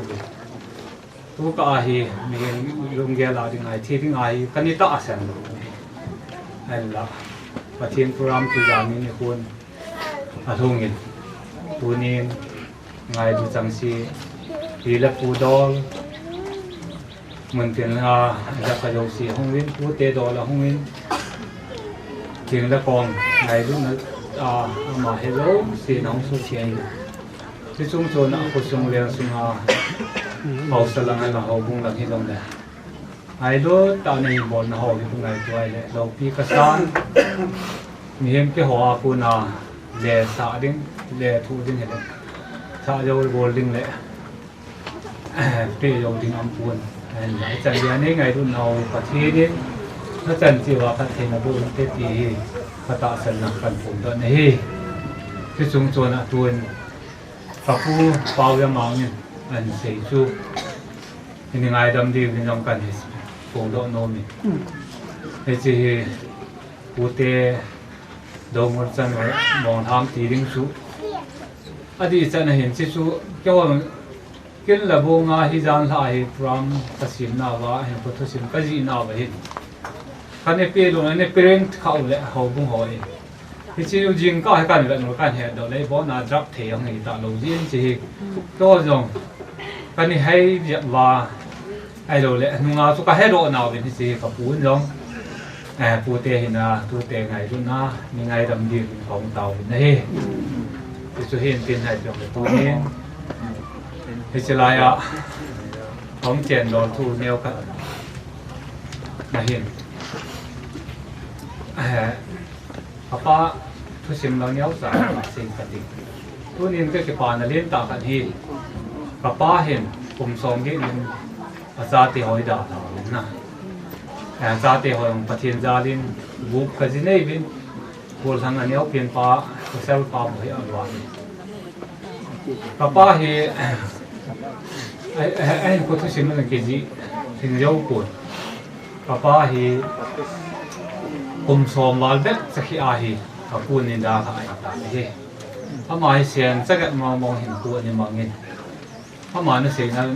tu ka hi mi lung ge la ding ai thi ding ai kani ta asan ai la pathian program tu jami ni kun athungin tunin ngai du changsi ti la pu dol mun tin ha ja ka jo si hongwin pu te do la hongwin ting la kong ngai du na ma hello si nong su chian ti chung chon a ko sung le sunga hậu salang hay là hậu bung là khi đồng này ai đó tạo nên bọn hậu thì cũng ngày tuổi này đầu pi cá san miếng cái hoa của na lệ xả đến lệ thu đến hết xả dầu bồn đến lệ cái dầu đến âm buồn lại chẳng biết này ngày đun nào phát thi đến nó chẳng chịu vào phát thi là đun cái gì phát tạo sản là phần phụng đó này cái chúng tôi là tuần phát phu bao nhiêu máu nhỉ anh sẽ chú những ai đâm đi thì trong cần phụng độ nôm mình thế thì cụ thể đầu một trận mong tham tí đinh chú ở đây trận này hiện chỉ chú cái là vô ngã hi gian lại from cái sim nào và hiện có sim cái gì nào vậy cái này pe luôn này parent khâu lệ hậu bung hỏi thì chỉ riêng có cái này là một cái hệ đó lấy bỏ na drop thế ông này tạo đầu tiên chỉ to rồi cái này hay việc và ai rồi lệ nung nào số cái hết độ nào thì chỉ có bốn giống phụ tê hiện là tu tê ngày luôn na mình ngày đầm điện phòng tàu này thì số hiện tiền hay được tu nên thì chỉ là phóng tiền đó thu nêu cả là hiện apa thu sim lang nhau sa sinh cái gì tu nên cái bàn là liên tạ cái gì apa hiện cùng sống cái nên ra thì hỏi đã na ra thì hỏi phát hiện ra lên vụ cái gì này bên buồn thằng anh nhau tiền pa sel pa mới ăn vào apa thì anh có thu sim là cái gì thì nhau buồn apa thì cùng sống vào đất sẽ khi ai กับกูนี่ดาหายตาเฮ้พม่าเสียงสักมองเห็นกูนี่มองเห็นพม่าเนี่ยเสียงนั้น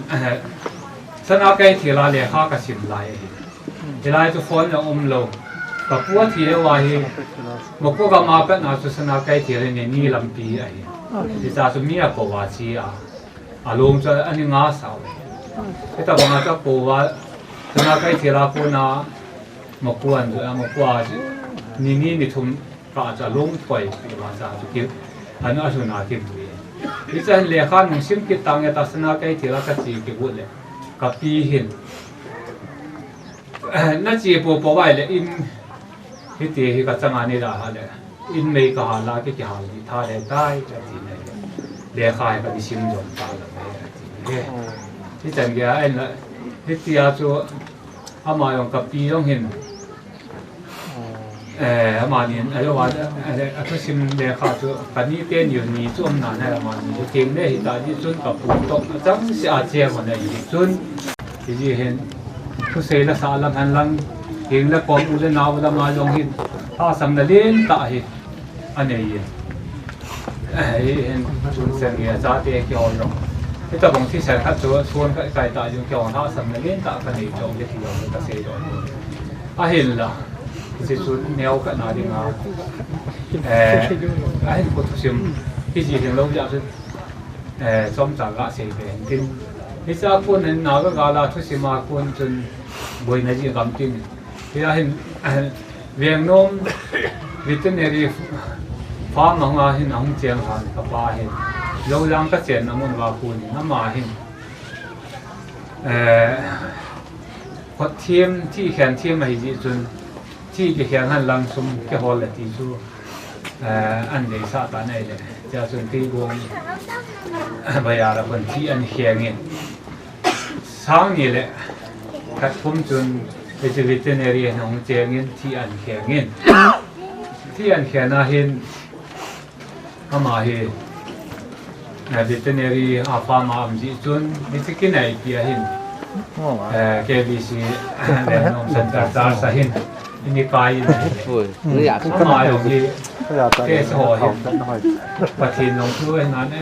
สนาไกที่ลาเลี้ยข้ากระสินไหลที่ลายทุกคนจะลงกับพวกที่เรียกว่าเฮ้บกก็มาเป็นอาสุสนาไกที่เรียนนี่ลำปีไอ้ที่จะสุมีอะไรว่าชีอารมณ์จะอันนี้ง่าสาวที่แต่บางจะปูว่าสนาไกที่ลาปูนาบกวนด้วยบกว่านี่ทุ่มก็จะลงถอยไปว่าจะจุกิอันนั้นสุนาทิมด้วยที่จะเลี้ยข้านุ่งซิมกิตังเอตัสนาไกที่ลากระจีกิบุเลยกับปีเห็นนั่นจีปูปไว้เลยอินที่ตีที่กัจจงานี่ละเลยอินไม่ก็หาลาที่จะหาที่ท่าได้ได้จะจีเนี่ยเลี้ยข้าก็ดิชิมจนตาละไม่จีที่จังเกียไอ้ละที่ตีอาจูอามาอย่างกับปีต้องเห็นอามาเนี่ยไอ้ว่าอาทุชิมเลี้ยข้าจูกันนี่เต้นอยู่นี่จุ่มนานให้อามานี่เก่งได้ที่ตาที่จุนกับปุ่มตกจังเสียเจียมันได้จุนที่เห็นทุเสละสาลังหันลังเก่งและปอมอุลนาวละมาลงหินถ้าสังเดนตาหิอันนี้เห็นจุนเสียงจ้าเตะกี่อนลงที่ตะบงที่เสียขัดชัวชวนไก่ตาอยู่กี่อนถ้าสังเดนตากันนี่จงที่ที่เราจะเสียจนเห็นละที่สุดแนวกันนาดีงามเห็นคนทุชิมที่จีเห็นเราจะซ้อมจากละเสียเป็นกินที่จะคนเห็นหน้าก็กาลาทุสิมาคนจนบ่อยในจีกำติ้งที่เห็นเวียงนมวิตเนอรี่ฟาร์มของเราเห็นห้องเจียงหันกับปลาเห็นเราลังก็เจนน้ำมันว่าคุณน้ำมาเห็นพอเทียมที่แขนเทียมมาจีจนที่จะแขนหันลังสมแค่ฮอลเลติจูอันเดียสาตาในเลยจะจนที่วงพยาละคนที่อันเขียงเงี้ยช้างนี่แหละคัดพุ่มจนไปจะวิตเนอรี่น้องเจียงเงี้ยที่อันเขียงเงี้ยที่อันเขียงน่าเห็นเข้ามาเห็นวิตเนอรี่อาฟามาอัมจีจนมิสกินไอเดียเห็นKBC แรงน้องสันตาจาร์สเห็นอินดีกายนี่เข้ามาอย่างที่เกสโฮเห็นปฏินองช่วยนั้นอั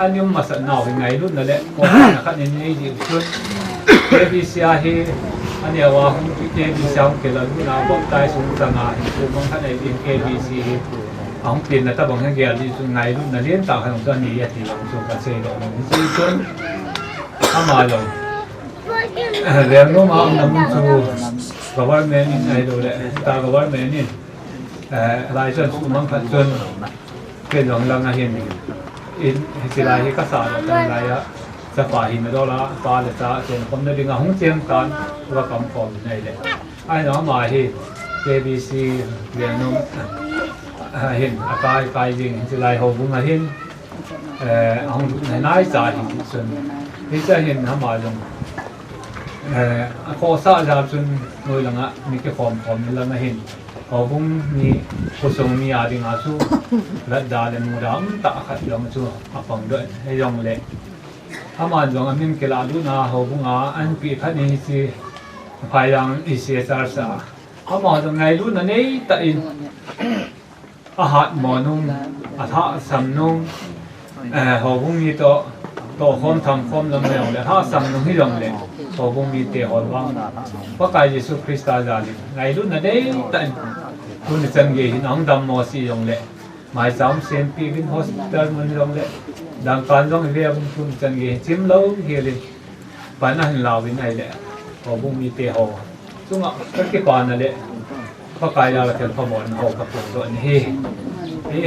นนี้มาสนองยังไงรุ่นนั่นแหละก็นะครับนี่ดีสุด KBC เห็นอันนี้ว่าของ KBC ของเกลันนาบอกได้สูงจังอ่ะคือของท่านในทีม KBC ของเปลี่ยนนะถ้าบอกให้เกลันที่สุดไงรุ่นนั่นเรียนต่างกันของตัวนี้ที่เราสูงกันเสียดอกนี่จนเข้ามาลงเรื่องนู้นมาอันนั้นสู่government in ไอ้ดูเลยตา government in รายส่วนสุมันขัดจนเป็นหลงลังเห็นอินสิลายที่กษัตริย์เป็นรายะจะฝ่ายหินไม่ได้ละฝ่ายเลยจ้าส่วนผมได้ดึงห้องเชียงกันว่ากำฟอมในเลยไอ้น้องมาที่ KBC เรียนนู้นเห็นอากาศกายจริงสิลายหัวบุ้งเห็นห้องในนายจ่าที่ส่วนที่จะเห็นทำมาลงข้อสร้างจนโดยหลังมีแค่ความมีแล้วไม่เห็นพอผมมีผู้ทรงมีอาดิงอาชูและดาเลมูดามตะขัดยองชูอาฟังด้วยให้ยองเละถ้ามาจงอันนี้เกล้าดูนะเขาบุงอันปีพันนี้สิพยายามอิเสียสารสาถ้ามาจงไงดูนั่นนี่แต่อินอาหารหมอนุ่งอาหารสำนุ่งเขาบุงมีตัวคนทำคนลำเลียงเลยถ้าสำนุ่งให้ยองเละพอบุมีเตะหอวังเพราะกายเยซูคริสต์อาจารย์ไงรุ่นนั้นได้แต่คุณจังเกหินอังดำมอสียงเละหมายสามเซนปีวินฮอสพิทอลมันยงเละดังการยงเรียบคุณจังเกจิมเล่าเฮลิปานั้นลาวินไอเละพอบุมีเตะหอซึ่งก็เกี่ยวกันนั่นแหละเพราะกายเราเทียนพมรหอกับผมตัวนี้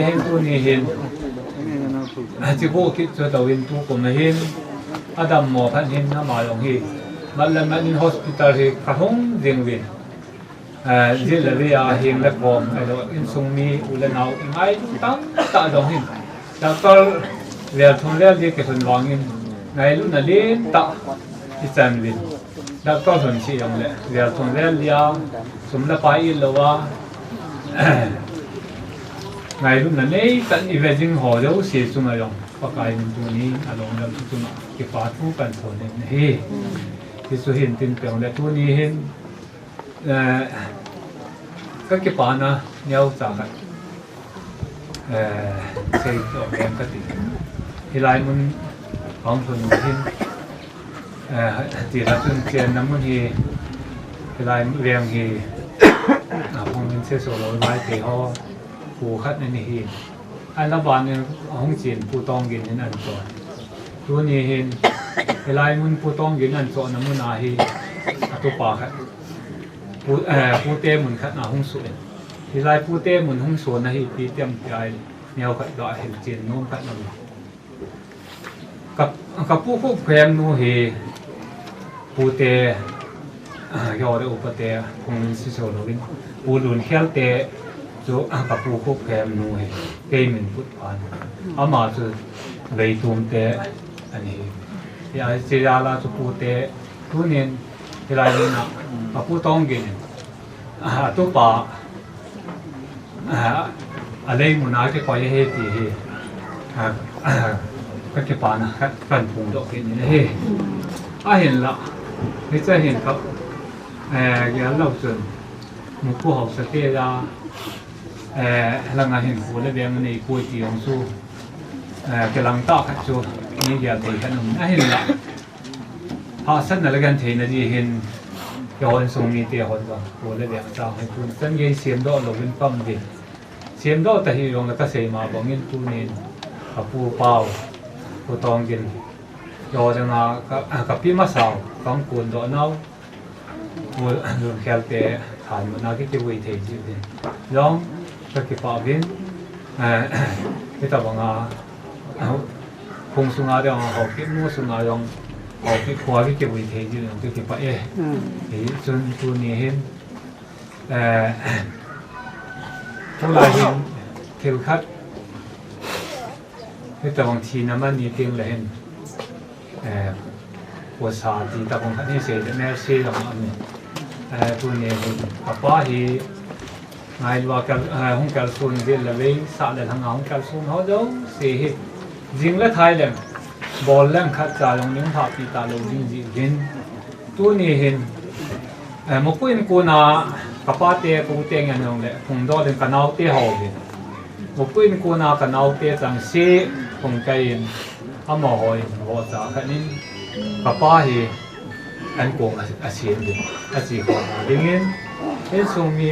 เห็นตัวนี้เห็นที่พวกคิดจะตัววินทุกคนเห็นอาดัมหมอพันหินน้ำมาลงที่มันเลยมันอินฮอสพิทอลที่กระห้องเรียงวินจิลเลอาหิงเล็กบอมไอ้เราอินซุงมีอุลนาวไอ้ตั้งตาลงหินจากตอนเรียนทุนเรียนที่เกิดวางหินไงรุ่นนั้นเลี้ยงตาอิจันวินจากตอนส่วนที่ยังเรียนทุนเรียนเลี้ยงสมละไปอินละว่าไงรุ่นนั้นเนี่ยตอนอีเวนต์หอเดียวเสียสุนัยองปากกายมันตัวนี้อารมณ์เราทุกๆเก็บฝาทุกกันส่วนหนึ่งเฮ้ที่สุดเห็นตินเปลี่ยนเลยตัวนี้เห็นก็เก็บฝานะเนี่ยจากกัน xây tổ em cái gì thì lại muốn ông thuần hin chỉ là chuyên tiền nắm muốn thì lại riêng thì không nên sẽ sổ lối mai thì họ phù khát nên thì anh là bạn nên không chỉ phù tông cái nên anh chọnตัวนี้เห็นเวลามันผู้ต้องยืนอันโซนมันอาฮีตัวป่าครับผู้เต้มันขัดหน้าห้องสวนเวลาผู้เต้มันห้องสวนนะฮีปีเต็มใจแนวขัดดอกเห็นจีนโน้มขัดนั่นกับผู้ควบแขวนนู้เฮผู้เต้ยอดอุปเต้คงสิโซโลวินผู้หลุนเขียวเต้จูกับผู้ควบแขวนนู้เฮเกมินพุทธานอามาจูเวทุมเต้อันนี้ยาเสียลาสุปูเตทุเนียนเวลานี้นะกับผู้ต้องกินตัวป่าอะไรมุนาที่คอยให้ตีก็จะป่านะกันผงดอกกินนี่เฮ้เห็นละนี่จะเห็นครับอย่างเราส่วนมุกูหอบสเตียาหลังงานเห็นกูแล้วเบียงในกุยตีของสู้กำลังต่อขัดสู้นี่เดียวตีขนมเห็นละพอสั้นอะไรกันทีนะจีเห็นย้อนทรงมีเตียคนก่อนกูเลยเบียงเจ้าให้คุณสั้นยังเสียมดอกหลงเป็นปั๊มดิเสียมดอกแต่ที่ลงแล้วก็เสียมาบอกเงินตู้นี้กับผู้เป่าผู้ตองกินย้อนจะมากับพี่มาสาวต้องกุนดอกเน่าผู้ดูแคลเตะฐานมันน่าจะวิ่งเที่ยวจีบินร้องก็เก็บปากบินที่ตะบังอาคงสุงอาเดียวเขาคิดมั่วสุงอาดองเขาคิดขวาคิดเก็บไว้เทจีนก็เก็บไปจนตัวนี้เห็นทั้งหลายเห็นเทวคัดแต่บางทีน้ำมันนี่เตียงเลยเห็นปวดสาดีแต่บางทีเสียแต่แม่เสียลำอันนี้ตัวนี้เห็นกับว่าที่ไงว่าการห้องการสูนเดินละเว้ยสาเลยทางห้องการสูนเขาเจ้าเสียจริงและไทยเลยบอลเล่นขัดใจลงนิ้วทับปีตาลงจริงเห็นตัวนี้เห็นเมื่อกี้กูน่ะกับป้าเตะกูเตะเงินลงเลยผมโดนกันเอาเตะหอบเลยเมื่อกี้กูน่ะกันเอาเตะจังเสียผมใจเย็นอ้าหมอหอยหัวจ่าคันนี้กับป้าเฮอันโกงอาเซียนเลยอาเซียนของเราอย่างเงี้ยเฮ้ยส่งมี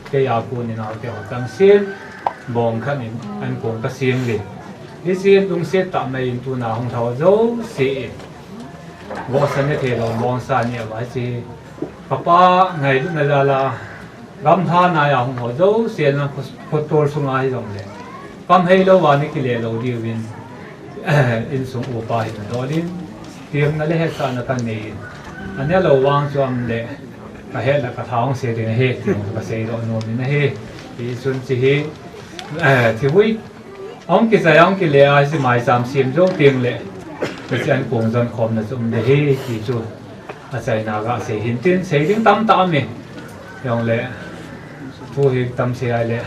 เกียร์กูนี่น่ะเตะจังเสียบองคันนี้อันโกงก็เสียงเลยที่เสียตรงเสียตามในตัวหน้าของเขาโจ้เสียว่าสันนิษฐานมองสันเนี่ยว่าเสียป้าป้าไงดูนั่นละกำท่านายของเขาโจ้เสียนะพอตัวสุงายตรงเลยกำให้เราวันนี้กิเลสเราดีวินอินสงอุปาหินโดดินเตรียมนั่นเลยให้สานกันนี่อันนี้เราวางจอมเลยก็เห็นแล้วก็ท้องเสียดีนะเฮ้ก็เสียโดนโน้มนี่นะเฮ้ที่ส่วนที่ที่วิ่งông kia sai ông kia lẽ ai sẽ mai sắm xiêm dấu tiền lẽ cái chuyện cùng dân khom là dùng để hết thì chú à sai nào cả sẽ hiện tiền sẽ đến tâm tâm này ông lẽ thu hiện tâm sẽ ai lẽ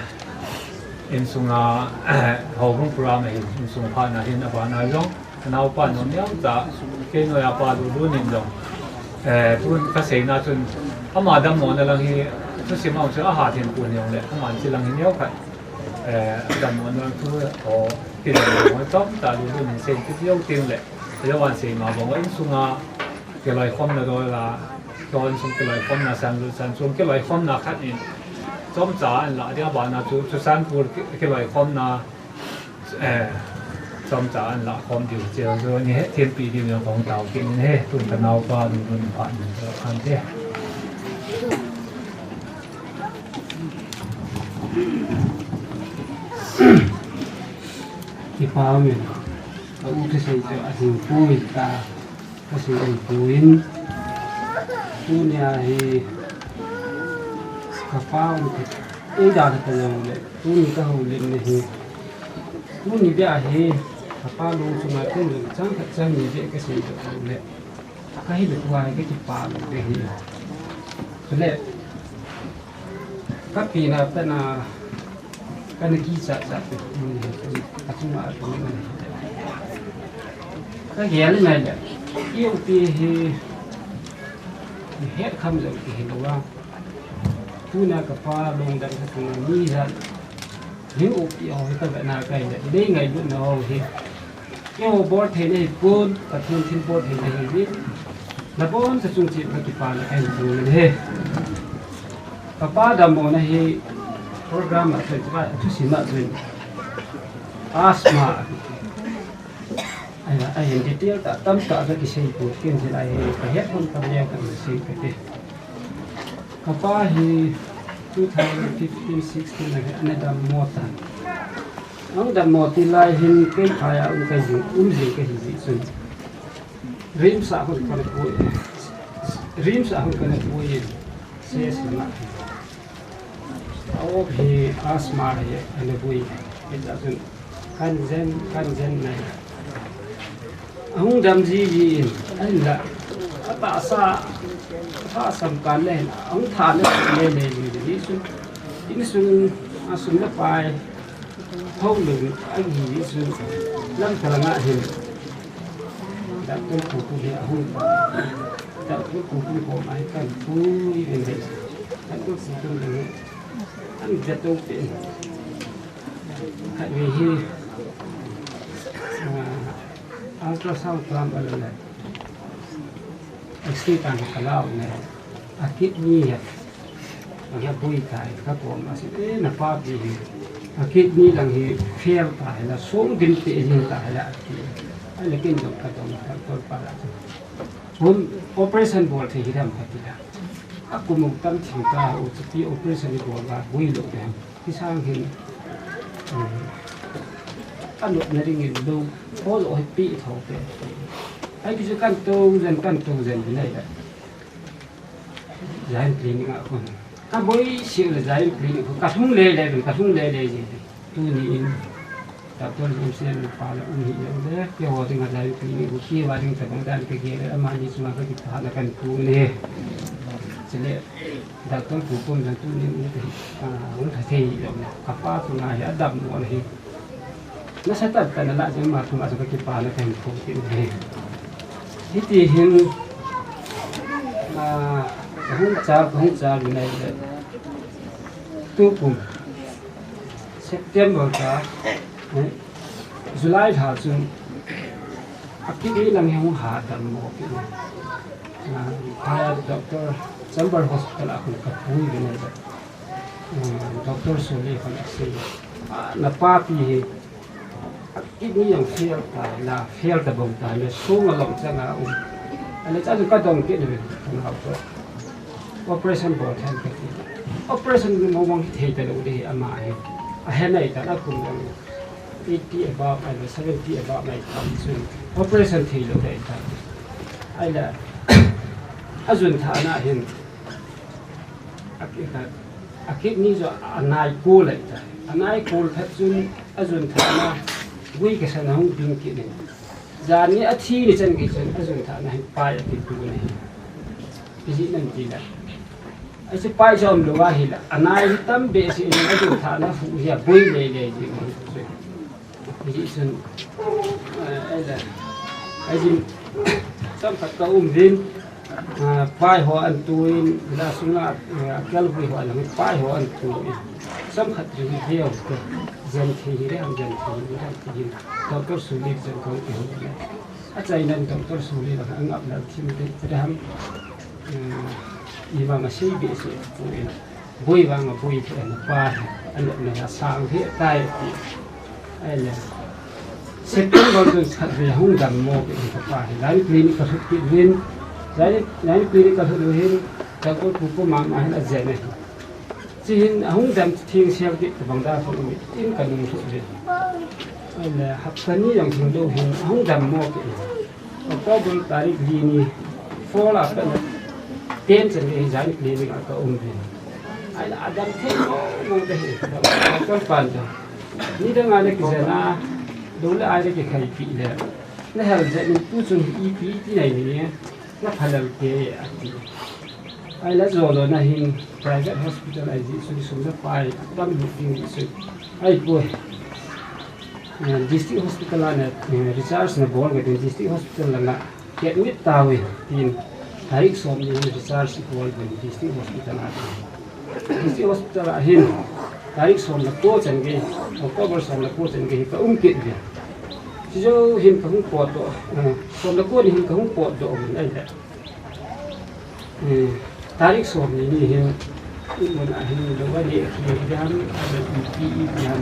em sung hậu cũng pro này em sung phan là hiện là phan này giống nào phan nó nhớ ta cái người apa dulu nih dong pun kasih na chun ama dam mo na lang hi tu si mau chu a ha tin pun yong lẽ ama chi lang hi nhớ phải dầm mọi người cứ họ cái này mọi tóm tại vì mình xem cái dấu tiền lệ cái dấu hoàn sĩ mà bọn anh sung cái loại phong là rồi là cho anh sung cái loại phong là sản sung cái loại phong là khác nhìn tóm trả anh lại đi bạn là chú sản phụ cái loại phong là tóm trả anh lại phong điều chiều rồi như hết thiên vị điều là phong tàu kinh hết tuần cần nào qua tuần phản phản thế Ipamin aku kasi asin puin ta kasi ang puin punya hi kapau ni dah kata yang le puni tahu le ni hi puni dia hi kapau lu sungai pun chang chang ni dia kasi le kai le kuai cái pa le hi le kapi na pena karena kisah satu ini aku mak aku ni kagian ni ada yêu pi hết khăm rồi thì hiểuว่าผู้นากับฟ้าลงดังทั้งนี้รัน hiu pi ho ta ba na kai le dei ngai bu no hi yo bor the nei pun ka thun thin bor the nei hi na bon sa chung chi ka ki pa na ai bu le he pa da mo na hi program ma thai ba thu si ma zin asma ai in detail ta tam ta ka ki sei pu kin ji lai ka het hon ka ya ka sei ka te ka pa hi 2015-16 na ana da mota ang da moti lai hin ke phaya u ka ji ka hi sun rim sa hon ka pu rim sa hon ka pu ye se se ma aw hi asma ye ana bui it doesn't kan zen na ang dam ji in an la ta sa tha sam kan le ang tha le ni sun in sun asun la pai thâu lưng anh hi sun lam thala nga hin da ko ku ni ahun da ko ku ko mai kan pu in de an ko si tun le an da to pe ha vi hi ultrasound plan ala X-ray tan kalau ne akit ni ya ang bui tai ka ko ma si na pa bi akit ni lang hi fail ta la song din te hin ta la ai lekin dok ka dong ka ko pa la hum operation bol the hi dam ka ti la aku mong tam thing ka o ti operation ni bol ba bui lo de ki sang hin anu na ring in do bol o pi tho pe ai ki kan to zen ni lai da zain clinic a kon ka boi siu le zain clinic ka thung le ji tu ni in ta ton ni se le pa la un hi le ke ho ding a zain clinic ki wa ding ta bang dan ke ge ama ni suma ka ki ta na kan tu ne se le da ton ku pon da tu ni te un tha thei ka pa tu na ya dam no le na sa ta ta na la je ma tu ma ka ki pa na kan ku ti ne hi ti hin hung cha lu này tu cùng September ka July tha chung akiti lang hung ha dam mo ki doctor Chamber Hospital akun ka pui ne doctor Soli kan se na pa pi akiti yang fail ta la fail ta bom ta le so ngalong changa anh cha ka dong ki ne na ko operation board han ka operation ni mo mong thei ta lo de ama he a he nai ta la kum dang 80 above and 70 above mai kam soon operation thei lo de ta ai la azun tha na hin akit ni zo anai ko lai ta anai ko that sun azun tha na gui ka sa na hung ding ki ne zani a thi ni chen ki chen azun tha na pai ki tu ne isi nan ti la ai se pai jom lo wa hi la anai tam be si ni azun tha na fu ya bui le le ji mo isi sun ai la ai jin sam phat ka vin pai ho an tuin la sunga kal bui ho la pai ho an tuin sam khat ri hiao ko zen thi hi ram zen thi ram ti doctor Suli zen ko ti ho a chai nan doctor Suli la ang ap la thim te ram i wa ma sei be se tuin bui wa ma bui the na pa an na sang hi tai ti ai la September tu khat ri hung dam mo ke pa lai clinic ka thut ki win lai clinic ka thut hin ka ko pu ma ma na je ne chin hung dam thing sial ki bang da so mi in ka nu so je ala hapani yang thing do hin hung dam mo ke October tarik di ni fola ka ten chen ni jai clinic ka din ai adam the mo de ka pan da ni da ngale ki na dole ai ke khai pi le na hal je ni pu chung I pi ti nai ni na phalal ke ati ai la zo lo na hin private hospital ai ji su na pai tam ni ting su ai pu district hospital na research na bol ke district hospital na ke ni tawi tin tarik som ni research bol ke district hospital na district hospital hin tarik som la ko chen ge October som la ko chen ge ka kit ge si jo hin ka hung pot do som la ko ni hin ka hung pot do ai la tarik som ni hin mun a hin lo wa ni ki jam ada pi jam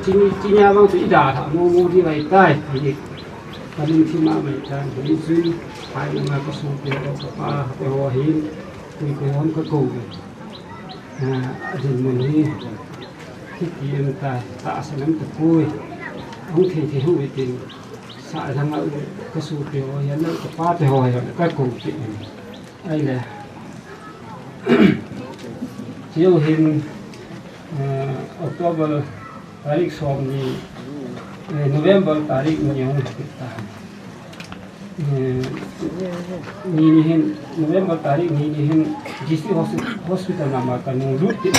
tinya bang tu ida tha mo di bai tai ni kanin thi ma mai tan ni zui hai ma ko su pe ko pa pe ho hin kui ko hon ko ko adin mun ni ki em ta sanam ta koi ông thì hu tin sa thang au ko su pe ho yan ko pa pe ho yan ka ko ti ai le chiều hin October tarik som ni November tarik ni yang kita ni hin November tarik ni hin GC hospital nama kan root ti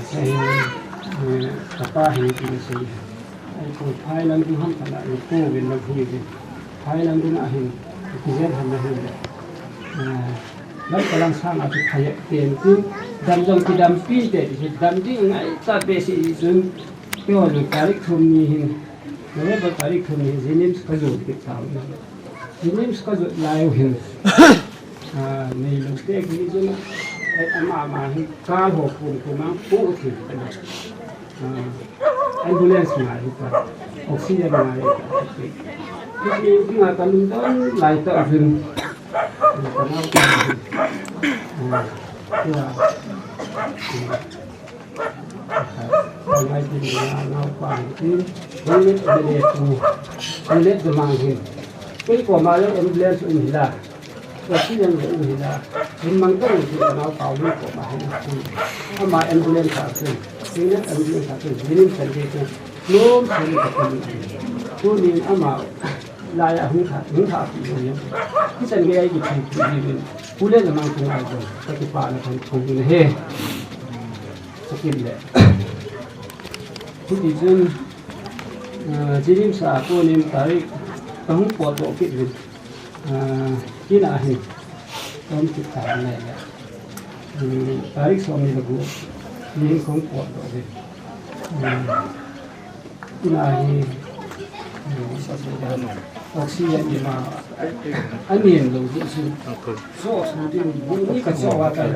saya apa hin ini saya aku Thailand tu ham kana ko bin nak hi Thailand tu nak hin kizen ham na hin lalu kalau sang atau kayak tentu dan jom tidak pinter, dan di ngai tak besi zoom, kalau tarik thumni hin, mereka tarik thumni jenim sekajut kita, jenim sekajut layu hin, ni lupa ni zoom, ama hin kal hopun kumang pun hin, ambulans mari kita, oksigen mari kita, ini nggak kalung tahun layu tak hin. Mai di nau pang tin ulit bele tu ulit demang hin kui ko ma le ambulance un hila kasi yang un hila hin mang ko ti nau pau ni ko ma hin ku ama ambulance ka tin ulit ambulance ka tin hin san de tu lom san ka tin ku ni ama la ya hung tha pi yo ki san ge ai ki thi ni ulit demang tu ai ko ka ki pa na kan thong ni he sakin le Jadi jen jirim sa ko nim tarik tahun pot do kit win kina ahin tom kit ta ne ya tarik som ni lagu ni kong pot do win kina ahin sa sa dan oksigen ni ma anin lo ji so din ni ka so wa ta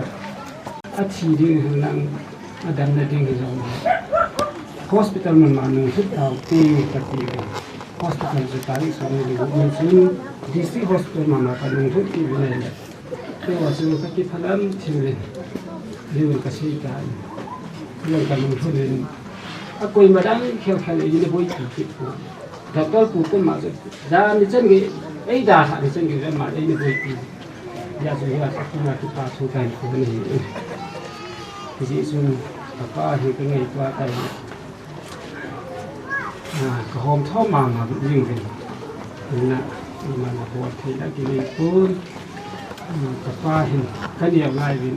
athi ding nang adam na ding zo hospital में मानो सुधा कोई करती है hospital से तारीख समय में मुझे डिस्ट्रिक्ट hospital माना पर मुझे की बिना है तो वैसे वो किसी फलन छिले लेवल का सही का लेवल का मुझे ले अब कोई मदान खेल खेले ये कोई की डॉक्टर को तो मार जान निचन के ऐ डाटा निचन के मार ऐ कोई की या जो या अपना की पास हो गए को नहीं किसी सुन पापा ही के नहीं तो आता हैก็หอมชอบมายิ่งเป็นนะมันหัวที่ได้กินปูนกับปลาเห็นข้าวเหนียวลายเป็น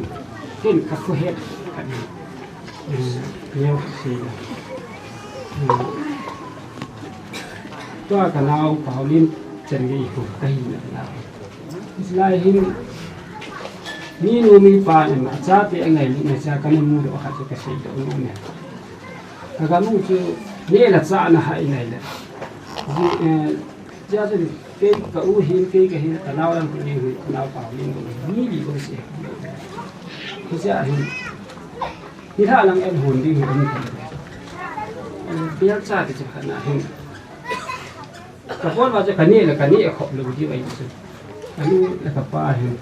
กินข้าวเห็ดกันเนี้ยสีตัวกันเอาเผาลิ้นจันกีหัวตีนะลายหินมีนูมีปลาเนี่ยอาจารย์ที่ยังไงเนี่ยจะกันมูดออกจากเกษตรนู่นเนี่ยก็มุ่งคือนี่แหละจ้านะฮะนี่แหละจ้าจะเป็นกับอู้หินกับหินแต่เราต้องเป็นยังไงเราเปล่ายังไงนี่ดีกว่าสิเขาจะหินนี่ถ้าเราเอ็นหุ่นดีหุ่นดีเบี้ยจ้าจะขนาดหินกับพวกเราจะขนี้แล้วขนี้ขอบลงที่ไว้สุดอันนี้แล้วกับป้าหิน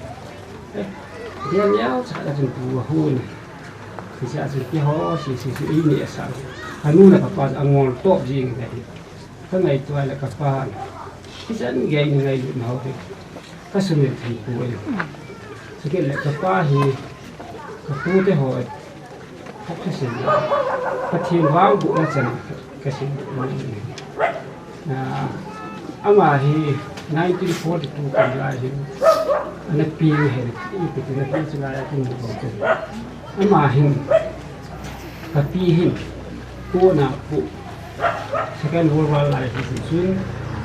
เบี้ยเนี้ยจ้าจะเป็นตัวหุ่นคือจ้าจะที่ห่อสีอีนี่สั่งอันนู้นแหละกับปลาอังงอนโต๊ะยิงไงข้างในตัวแหละกับปลาที่ฉันแกงยังไงอยู่เขาเนี่ยก็สนุกที่ป่วยสกิลแหละกับปลาฮีกับปูที่หอยพักสิ่งกระเทียมว้าวบุญจันกระสิ่งอามาฮี1942กันยายนอันนั้นปีเห็นอีกปีนึงที่จะได้ที่หนึ่งคนอามาฮีกับปีฮีผู้นักผู้ Second World War 来是说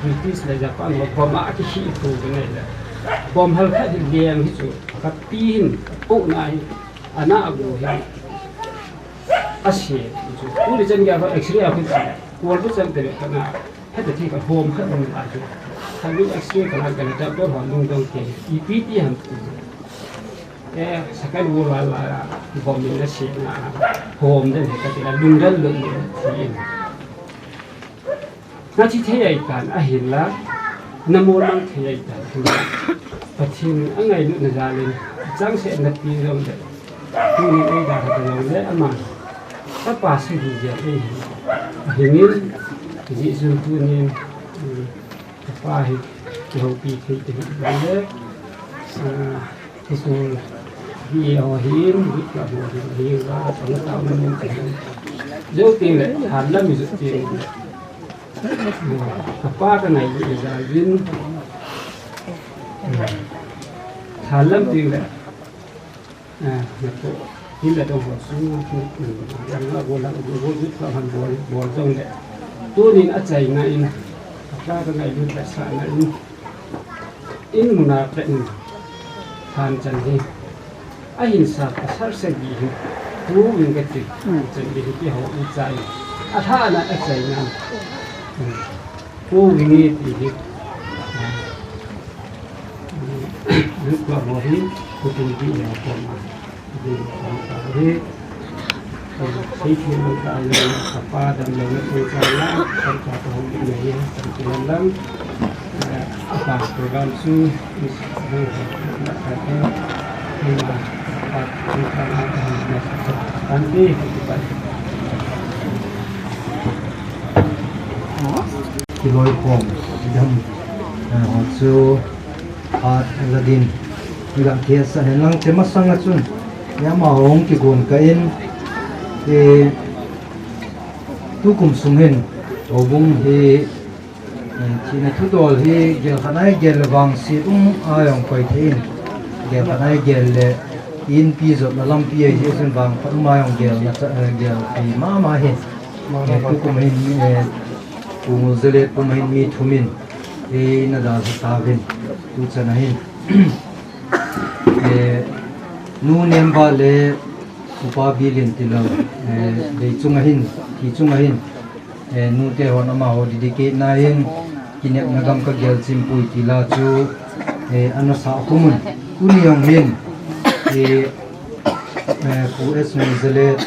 British 来 Japan 我爸妈去去做的那个， bom hal khat liang hi chu ka pin o nai ana agu hi asie chu uli jan ga ba x-ray a khu wal bu chan te kana hết được thì cả hôm hết mình lại rồi thằng lúc x-ray còn lại cái đó tôi hỏi luôn đâu thì EPT hẳn cái cái đồ là vòng mình nó sẽ là hôm đấy thì cái là đúng rất lượng thì nó chỉ thế này cả à hiện là năm môn năng thế này cả và thì anh này nữa ra lên chẳng sẽ đặt đi rồi đấy thì đây là cái đồ đấy mà các bà sẽ gì vậy hình như dị dương tu nhiên phải cái hậu bị thì đấy thì số vì họ hiến bị cả bộ thì hiến ra trong tạo nên cái dấu tiền lại hẳn là mình dấu tiền qua cái này thì là duyên hẳn lắm tiền lại như là đồng hồ xuống đang là vô rút vào hàng bồn rồng đấy tôi nên ở chạy này qua cái này luôn phải xả này in một nạp lại than chân đi ai hình sạc sát sẽ gì tú những cái gì chân đi cái hậu đi chạy tha là ở chạy nào tú những cái gì lúc vào mùa hi tôi từng đi vào còn đi vào đi thấy khi mình ta lên apa dan lên cái cara kerja tahun ini terkenal dalam apa program su nanti cái lối phòng đâm họ chú là din gặp kia sẽ hình năng chế mắt sang là chun nhà mà ông cái cuốn cái in thì tu cùng sung hình ở vùng thì chỉ là thu đồ thì giờ khả năng giờ là vàng xịt ai ông quay thêm giờ khả năng giờ là in pi rồi là làm pi ấy trên vàng phát mai ông giờ là giờ thì má hết tu cùng hình cùng zele cùng hình mi thu min thì nó đã ta bên tu chân hình nu nem ba le upa billion tilo de chunga hin ki chunga hin nu te hona ma ho dedicate na hin kinep nagam ka gel simpui tila chu ano sa kumun uni yong hin pu es nu zele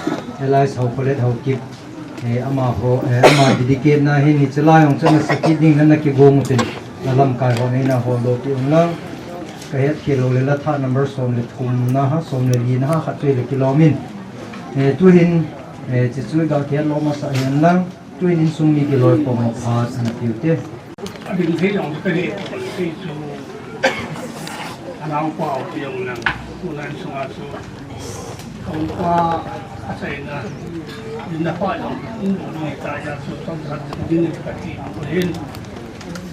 elais ho kolet ho kip ama ho ama dedicate na hin ni chala yong chana sakit ding na ki go mutin alam kai ho nei na ho lo ti ung cái hết kilo lên là thắt number som lên thùng na ha som lên in ha khát chơi lên kilo min tu hin chỉ chui gạo thiệt lo mà sai hiện lang tu hin sung mi kilo po mình phá anh tiêu thế bình thế lòng cái này thì chú anh qua tiêu năng tu năng sung à chú hôm qua sai na đi na phải lòng in đồ này ta ya chú trong thật đi này cái gì của hin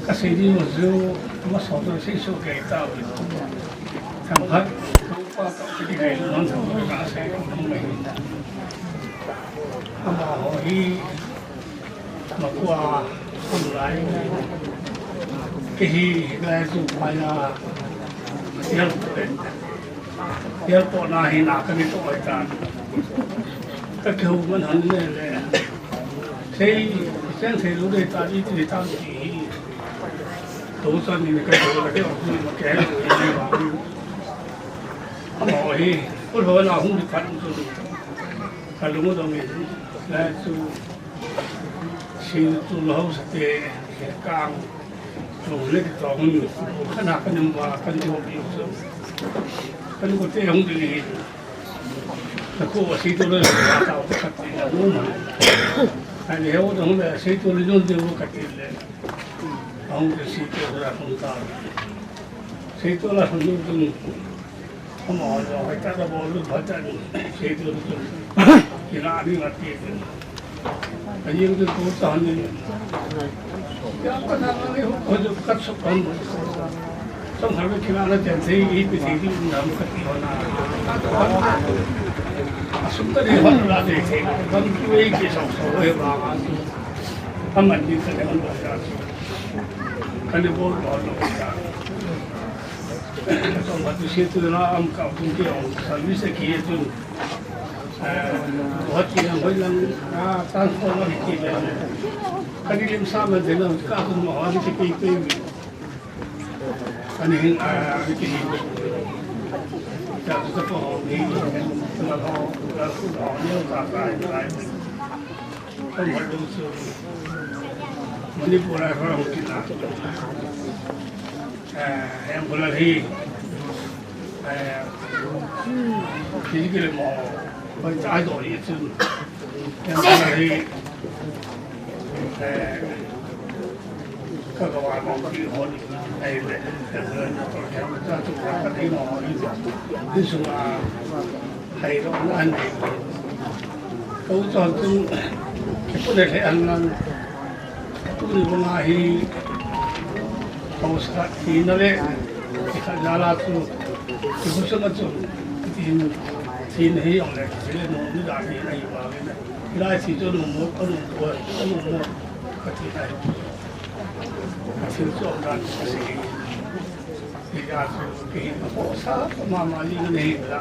cái gì đi mà chú mà sao tôi sẽ số cái tao thằng hết hôm qua cái này nó thằng cái sẽ không mình mà hỏi mà qua không lại cái gì cái sự phải là điều bộ này thì nào cái tội ta cái kiểu vẫn hẳn lên thế xem thế lúc đấy ta đi thì ta chỉ tổ dân thì cái chỗ là cái ông mà kéo như vậy hỏi có hồi nào không được phận rồi cái lúc đó mình là chú xin chú lâu sẽ càng rồi lấy cái tàu mình khán giả cái nhưng mà cái điều bị sớm cái lúc đó không được gì là cô sĩ tôi là tàu cái gì là đúng mà anh hiểu đó là sĩ tôi luôn đều cái gì là ông cái sĩ tôi là không tao sĩ tôi là không dùng không hỏi rồi ta đã bỏ luôn hết trơn sĩ tôi luôn thì là đi mặt tiền cái gì cũng cố chọn đi cái con nào nó có được cắt sốc con trong thời cái là nó chẳng thấy ý bị thì làm cái gì mà chúng ta đi học là để thấy con cái cái sầu sầu ấy mà thằng mình đi cái này nó ra cái này vô đó nó ra Trong vật tư tư nó âm cạo trung kiểu service kia chung hết chỉ là mấy lần tan phong nó thì về cái điểm sao mà thế nào các con mỏ thì cái anh ấy cái gìจากสปอร์ตนี้เราผู้ต่อเนื่องจากการต้องมาดูส่วนมันนี่พวกเราเราคิดนะแอมพลที่ที่ที่เรามองไปจ่ายต่ออีกซึ่งแอมพลที่ก็กว่าบางทีคนไอ้เนี่ยตัวแทนมันจะถูกกันที่หมอที่สุดให้เราอันนี้เขาจอดจึงผู้ใดให้อันนั้นผู้นี้มันให้เขาสักทีนั่นแหละที่เขาจะลาสู่ที่ผู้สมัครสู่ที่นี่อย่างไรที่เรื่องนู้นนี่ได้ที่ไหนบ้างเนี่ยได้ที่จะรู้หมดก็รู้ตัวก็รู้หมดก็ที่ไหนถึงส่วนนั้นสิที่จะสู่ที่มาพบซามามาลีกันเองละ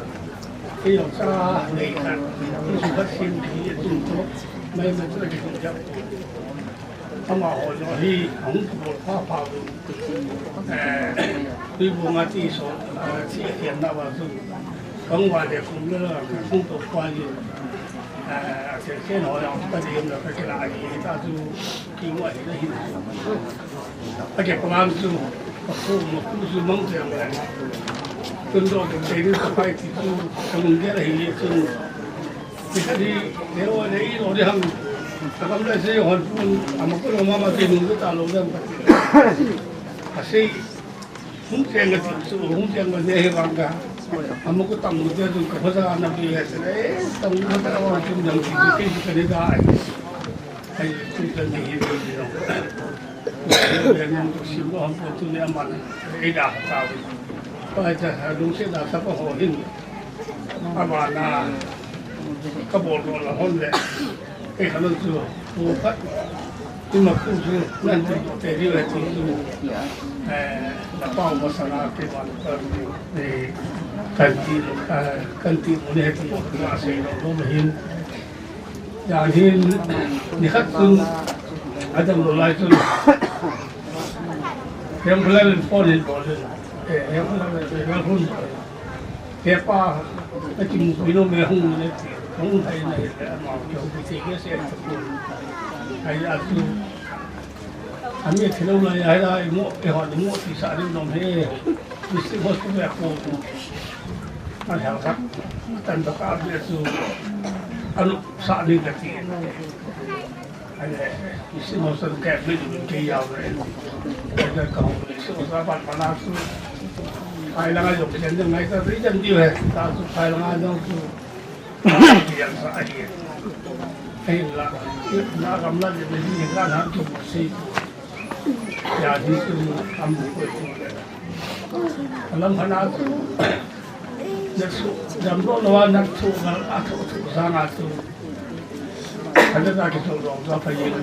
ที่เราซาในกันที่สุภาพสิ่งที่จุดทุกไม่จะได้ถูกจับถ้ามาหัวเราที่ของบทภาพภาพด้วยบุญงานที่สอนที่เขียนได้ว่าซึ่งของวันเด็กคนเรื่องของตัวควายเสียแค่หน่อยเราก็เรียนเราก็จะลายถ้าดูกี่วันได้เห็นอาจจะประมาณดูผู้สูงมั่งเสียงเลยจนเราจะเป็นสบายที่ดูทำงานอะไรอย่างเงี้ยซึ่งที่เดี๋ยววันนี้เราได้ทำทำได้เสียหันปุ่นอามาก็เรามาที่นู่นก็ตามเราเรื่องกันอาศัยหุ่นเสียงกันที่หุ่นเสียงกันเนี่ยบางกันอามาก็ตั้งมือเดียวจนกับภาษาอังกฤษเลยตั้งมือแต่เราจุดนั้นที่ที่กันได้ไอ้คุยกันที่เราเรื่องนั้นก็สิ่งที่ผมพูดถึงเนี่ยมันไอ้ดาวตาวิก็จะลุงเสียดาวสักพอหินอามานาก็บอกเราคนเลยไอ้ขนมจูผู้พัดที่มาพูดถึงนั่นเป็นแต่ที่ว่าที่จูนักป่าวภาษาที่มันในกันที่มันเนี่ยที่มาเสียเราไม่เห็นอย่างที่นี่ครับซึ่งอาจารย์เราไล่จนยังเพลินพอดีพอดียังเพลินยังหุ่นเทียบป้าไอ้ที่มุสลิมไม่หุ่นเลยหุ่นไทยเนี่ยมาเกี่ยวกับสิ่งที่เสียทุกคนไอ้อาชีพอันนี้ที่เราเลยไอ้ได้หมดไอ้หอดหมดที่สารินนมให้วิสิตวัสดุแบบโค้ดมาแถวครับตันตะการเรื่องสู่อนุสารินกันที่ไอ้วิสิตวัสดุแก่ไม่ดูเกี่ยวเลยไอ้เรื่องของวิสิตวัสดุบ้านมานาสู่ไอ้ละก็ยกเช่นยังไงก็ริจันดีเลยตาสุดท้ายละก็ต้องสู่yang saya hilang nak ramlan jadi hilang hantu bersih jadi itu ambu itu dalam hal itu nasu jambu lawan nasu atau sangat itu ada tak kita orang tua pergi ke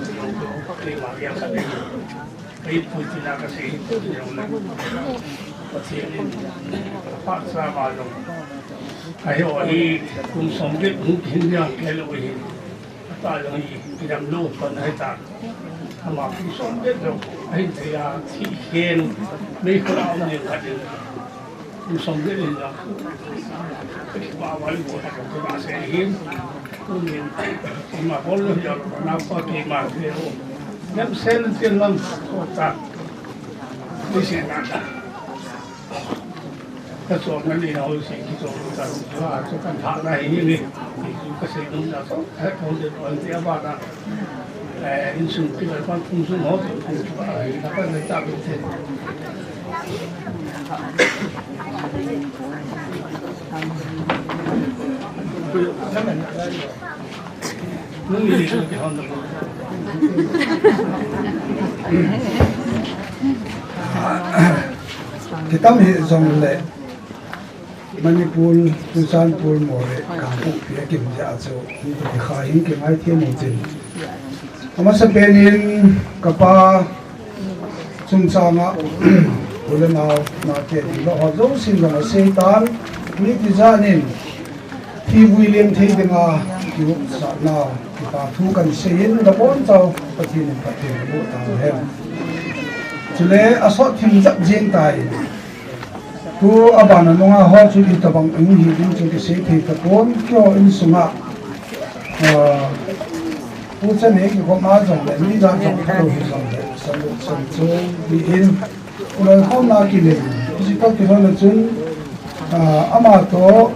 terima yang kami itu tidak kasih itu yang lain pasti paksa malam ayo ini kum somdet mungkin yang kalau ini apa lagi tidak lupa pun ada sama kum somdet tu ayo dia tiken mereka orang yang ada kum somdet ini lah kita awal buat kita masih kemudian sama boleh yang nampak kemar itu yang selalu kota di sana cái số này thì nó sẽ cái số là số căn thang này như này thì cái sự đúng là tốt hết không được ổn định vào đó in sung cái là con phun sung hết thì nó có thể tạo được thế nó như thế thì không được thì tâm hiện dòng lệ Manipur, Busanpur, More, Kampuk, Kim Jazo, the Hain, Kim I Tim Mutin. Amasa Benin, Kapa, Sumsama, ulen nào na te lo ho zo sin lo se tan ni ti za nin ti William thei denga ki sa na ki pa thu kan se in da bon chau pathin pathin bu ta hem chule asot thim zak jeng tai tu abana nonga ho chu ki tabang ing hi din chu ki se thei ta kon kyo in sunga pu chen ne ki ko ma jong le ni za jong ka lo hi jong le san chu bi in ulai khom na ki le ji ka ki ho le chun ama to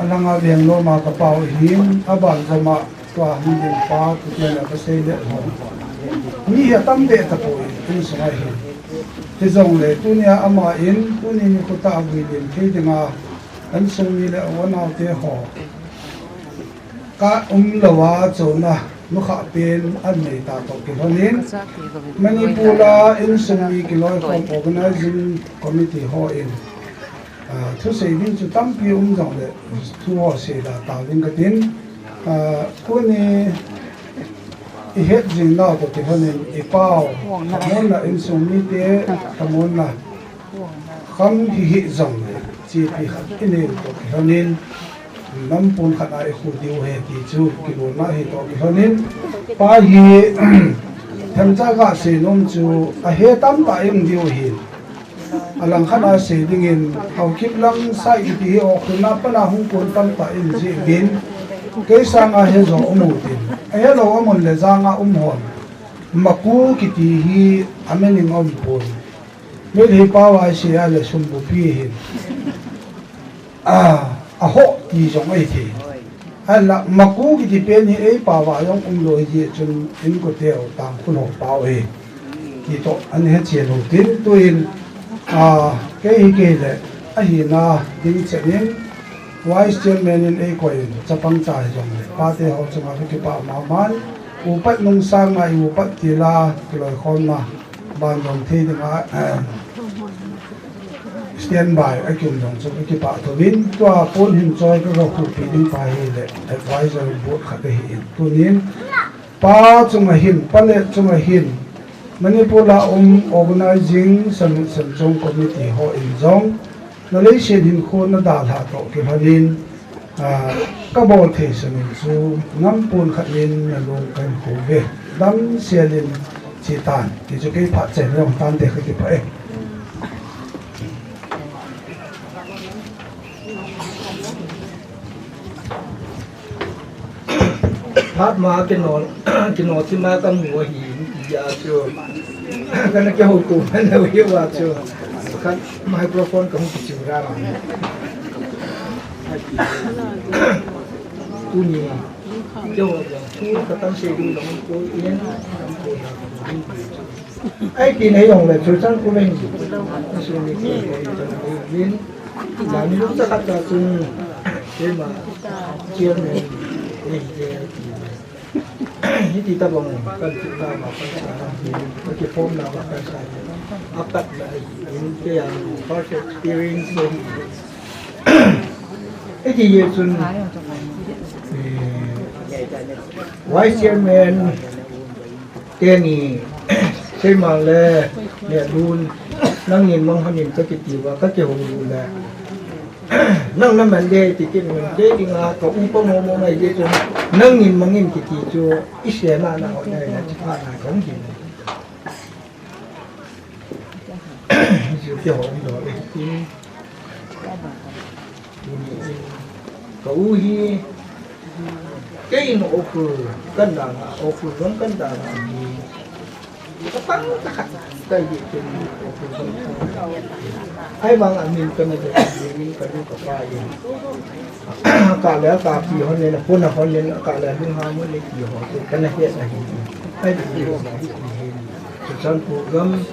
alanga veng lo ma ka pau him aban zama twa hin den pa ku te la ka se le ho ni ya tam de ta po in sunga hi te zong le tu nia ama in tu ni ko ta bui den ke denga an sung ni le wan au te ho ka lawa chona nu kha pen an nei ta to ki honin manipula in sung ni ki loi from organizing committee ho in thu sei din chu tam pi jong le thu ho se da ta din ka tin ko ni I het jing na ko ti honin I pau mon na in sung ni te tamon na kham hi zong chi pi khat ine to ki honin nam pun khat ai khu diu he ki chu ki lo na hi to ki honin pa hi tham cha ga se nom chu a he tam ta ing diu hi alang khana se ding in hau kip lang sai ti o khuna pa na hung pun tam ta in ji bin ke sang a he zo umu tin a he lo amon le zanga hon maku ki ti hi amening om pun me le pa wa se a le sum bu pi hin a ho ti jong ai thi ala maku ki ti pe ni e pa wa yong lo ji chun in ko te o tang kun ho pa e ki to an he che lo tin tu in ke le a hi na ding che nin vice chairman in a coin chapang chai jong le pa te ho chunga ki pa ma man upat nung sang ngai upat tila kiloi khon na ban jong the dinga standby akin dong so ki pa to win to pon hin choi ka ro khu pi ding pa hi le advisory board kha te hi tu nin pa chunga hin pale chunga hin manipula organizing san chong committee ho in jong na le she din kho na da la to ki hadin ka bol the san chu ngam pun khat nin na lo kan khu ve dam selin chi tan ki chu ke pha chen long tan te ki pa hát mà cái nó thì mà tâm mùa hiểm giờ chưa cái nó cái hộp tủ nó đều hiểu vào chưa cái microphone cũng không chịu ra rồi tu nhỉ cho tu cái tâm sự đi lòng cố yên ai kỳ này dùng là chủ trương của mình suy nghĩ của mình làm lúc tất cả chung thế mà chưa này thì ta bằng cần chúng ta mà cái form nào mà cái áp đặt lại những cái past experience cái gì vậy xuân vice chairman tên gì xem mà là để luôn năng nhìn mong hơn nhìn cái gì và các cái hồ là năng năm mình đây thì cái mình đây thì là có upa mô này đây cho năng nhìn mong nhìn thì cho ít xe mà nào đây là chỉ là không gì cái hồ đó thì có hi cái nó offer cân đàn offer vẫn cân đàn có tăng tất cái gì trên ai bằng anh mình cần phải mình cần phải cả lẽ cả kỳ họ nên là phun là họ nên cả lẽ hương hoa mới lấy kỳ họ thì cái này hiện là ai bị họ bảo thì sản phụ gấm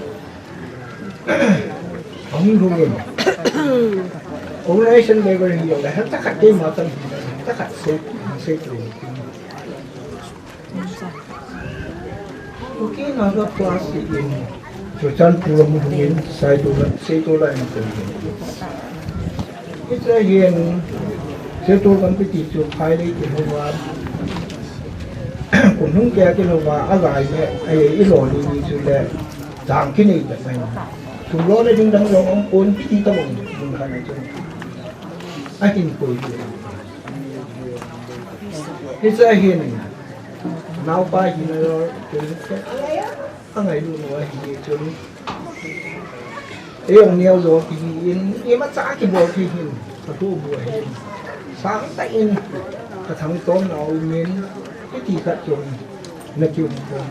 không đúng rồi ông ấy sinh về rồi hiểu là hết tất cả cái mà tân tất cả sẽ okay na ga plastic in so chan pura mo hungin sai to la in ko itra yen se to kan pi ti chu phai le ki ho wa kun hung kya ki lo wa a gai ne ai i lo ni chu le jang ki nei da mai ถูกล้อได้จึงดังร้องโอนพิธีตะวันดึงขนาดจนไอ้กินปุ๋ยที่จะเห็นน้าวไปหินเราจนอะไรดูหน่วยจนองเนียวโดนหินมาจ้ากี่บัวที่หินกระทู้บัวหินสามแต่อินกระทำต้นเอาเม้นพิธีขัดจนนักจุ่มคง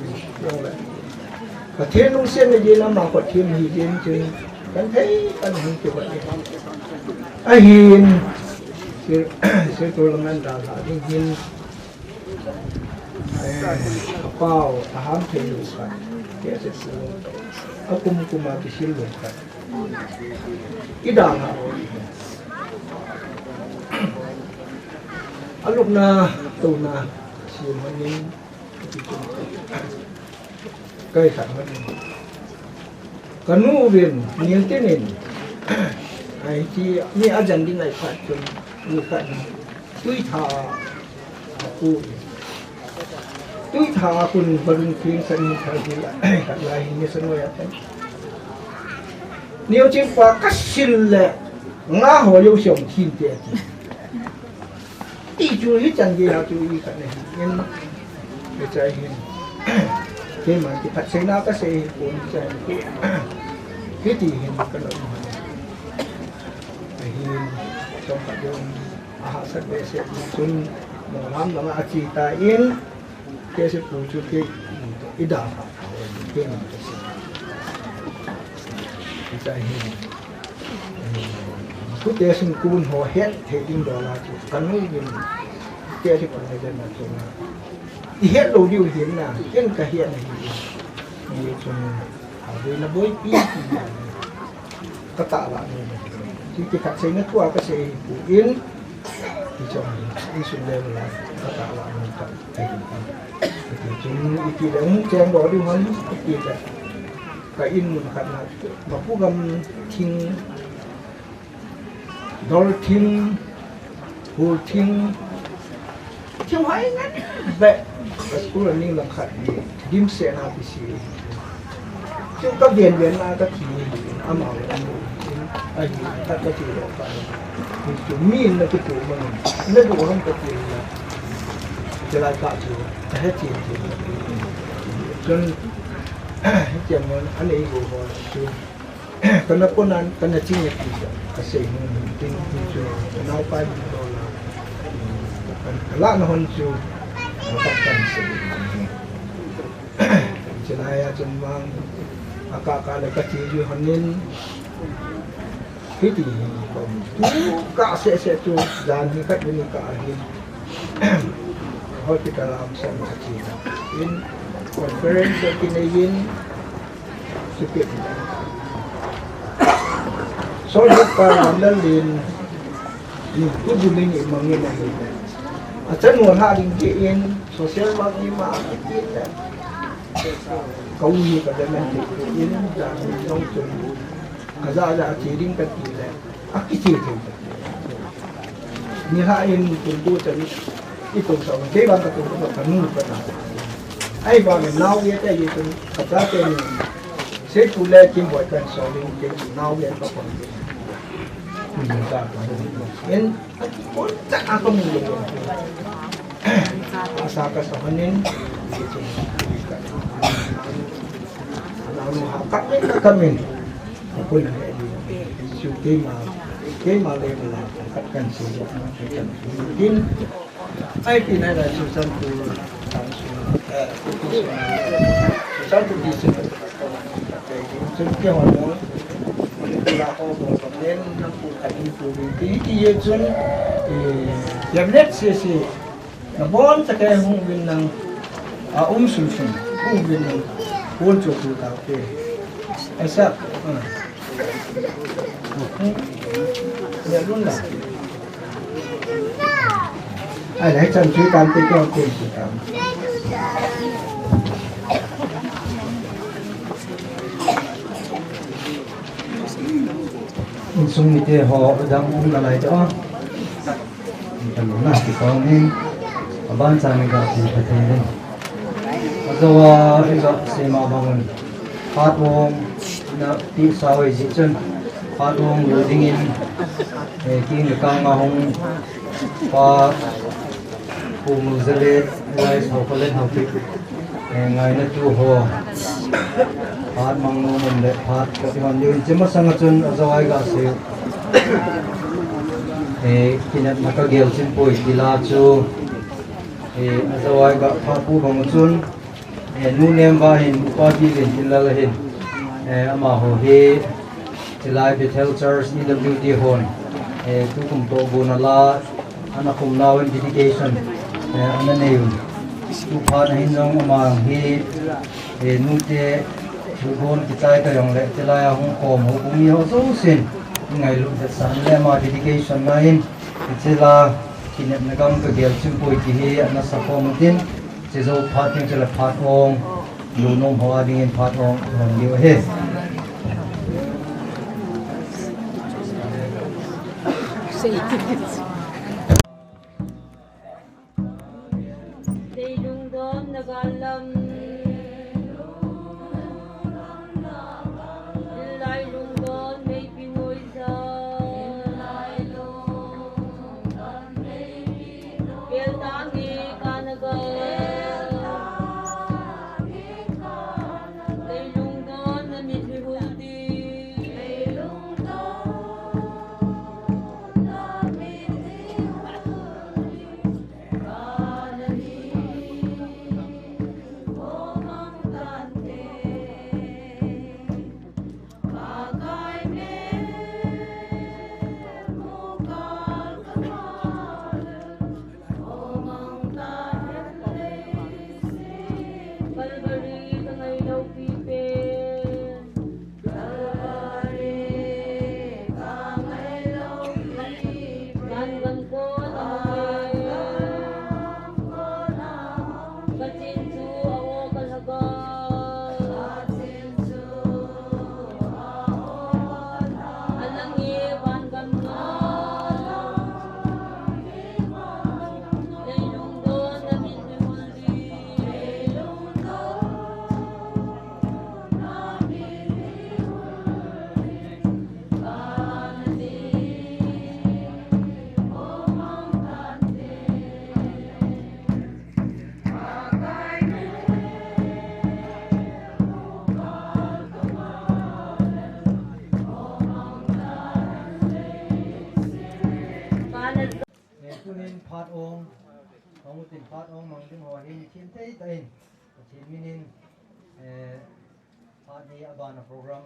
ยังไงประเทศนุ่งเส้นในยีนมากดเทียมหินจนกันเท่กันหินจุดนี้ไอหินเสือตัวละมันดาราที่หินเป้าอาหารเทลุกันเกี่ยเสือเอาคุมมาพิชิตลงกันอีด่างอ่ะอารมณ์นาตูนาเชียมันนี้ใกล้ขันมันกันนู่เวียนเนียนเต้นไอ้ที่นี่อาจารย์ดิ้งไอ้ขัดจนมือขัดตุ้ยทาปูตุ้ยทาคุณบริณเพียงสันนิษฐานที่ละขัดลายนี่สนุกอ่ะเนี่ยจริงว่ากัสิลเล่ง่าหัวยส่งทิ้งเดียดที่จุยจังเกียร์จุยกันเนี่ยยังไม่ใจเห็นที่มันที่พัดเสนาก็เสียคนใจที่ที่เห็นกันเลยเห็นจงกัดยงอาหารสัตว์เลี้ยงจนหมอน้ำน้ำอาชีตาอินเกี่ยสิปูจุดที่อิดาที่มันใจเห็นทุกเดือนกูนหัวเฮ็ดเทดิ้งดอลลาร์จุดกันนู่นยินเกี่ยสิปูในจันทร์จงเฮ็ดเราดิวเห็นนะเห็นกระเฮ็ดนี่มีจนเอาไปนับไว้ปีก็ตาละนี่ที่จะขัดเส้นทั่วก็เสียปูอินที่จงที่สุดเลยละก็ตาละนี่ก็ไอ้ที่จงอีกทีเดียวแจ้งบอกดิวมันอีกทีแต่ก็อินมันขัดนะมาพูดกันทิ้งดอลทิ้งหูทิ้งไว้งั้นแบบsekolah ni lengkap dim sena bisi juga bian na ka ti amal ai ta ka ti ro ka itu min na tu man na do ram ka ti na jala ka tu ta he ti ti jun jam man ane go ho tu kana ponan kana chi ne ti ka sei mun tin tu na pa ni do la na hon tu melakukan sendiri. Jenayah jembang, akak lekat ciu hanin, hiti kom. Tu kak se tu dan hikat ini kak ahin. Hal kita dalam sama cerita. In conference kita in sikit. So kita lalin itu buling imangin ahin. Acan nguồn hạ đình kiện social media câu như cả dân mình thì yên là nông trường cả ra chỉ đinh cái gì đấy cái gì thì như hạ yên cùng tôi cho đi cùng sống thế bạn cả cùng một phần nút phần nào ai vào mình nấu cái gì cũng cả ra cái mình sẽ phụ lệ kim bội cần sống đi cái nấu cái có phần mình ra yên pun tak aku mulu. Asa kasahanin itu. Lalu hakat ni kami. Apa nak ini? Suki ma level hakatkan saja. Mungkin ai pinai dah susah tu susah tu di sini. Jadi orang Laho kemudian nampukan influensi dia jun jablet sesi nabon sakay hungwin ng sulsun hungwin ng pulcho tu tape esa ya lun la ai lấy chân suy can cái cho tiền suy can sung ni te ho dang la lai cho tan na ti ko ni aban sa ni ga ti pa te ni azawa ri ga se ma bangun pat wong na ti sao ai ji chun phat ong loading in king le kang ma hong pa pu mu zale lai so ko len hau pi ngai na tu ho phat mang no mun le phat ko ti man yun chima sang chun azawai ga se kinat nakagel chin poi tila chu azawai ga phat pu bang chun nu nem ba hin upati gen tilal hin ama ho he tilai Bethel Church EWD hon tu kum to bonala ana kum nawen dedication ana neun tu pha na hin nong ama he nu te tu bon ki chai ka yong le tilai hong kom ho bumi ho so sin ngai lu ta san le ma dedication na hin chila kinep na gam ka gel chim poi ki he ana sa ko mutin che zo phat ting chela phat ong lu nom ho ading in phat ong hong liu he Lung dom nagalam Lai lung don may Pinoy sa Kel tangi kanagal Lay lung don na mitihuldi Kalbari kangay daw pipin Nandang ko namin Katsinsu ako kalhagal Alangi pangam na Laylong doon namin bimuldi Kanan tunin phat ong mutin phat ong mang ding ho hin chin tei tain chin minin phat ni abana program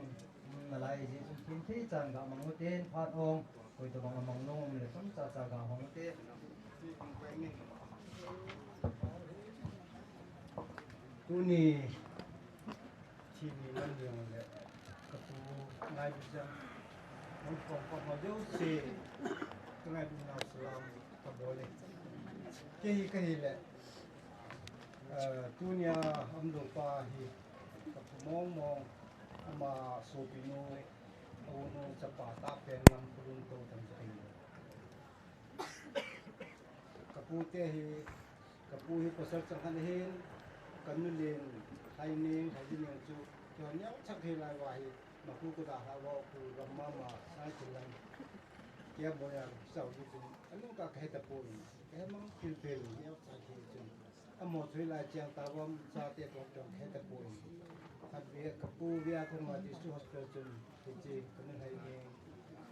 na lai ji chin tei chan ga mang mutin phat ong koi to bang mang no le sam cha cha ga hong te tuni chin ni lan yang le ka tu ngai bi jam mong ko ho deu se ngai du na salam ka bole kehi le tunia amdo pa hi ka mong mong ama sopino ono chapa ta pen nam purun to tam sai kapute hi kapu hi pasal changhan hin kanulin hainin hajin chu to nyau chak hi lai wa hi maku ku da ha wa ku ramma ma sai chilan kia boya sau ju anu ka khai ta pun ke mang pil pil nyau chak hi chu amo thui lai chiang ta wam sa te to to khai ta pun hat be kapu via kun ma district hospital chu ji kanun hai ni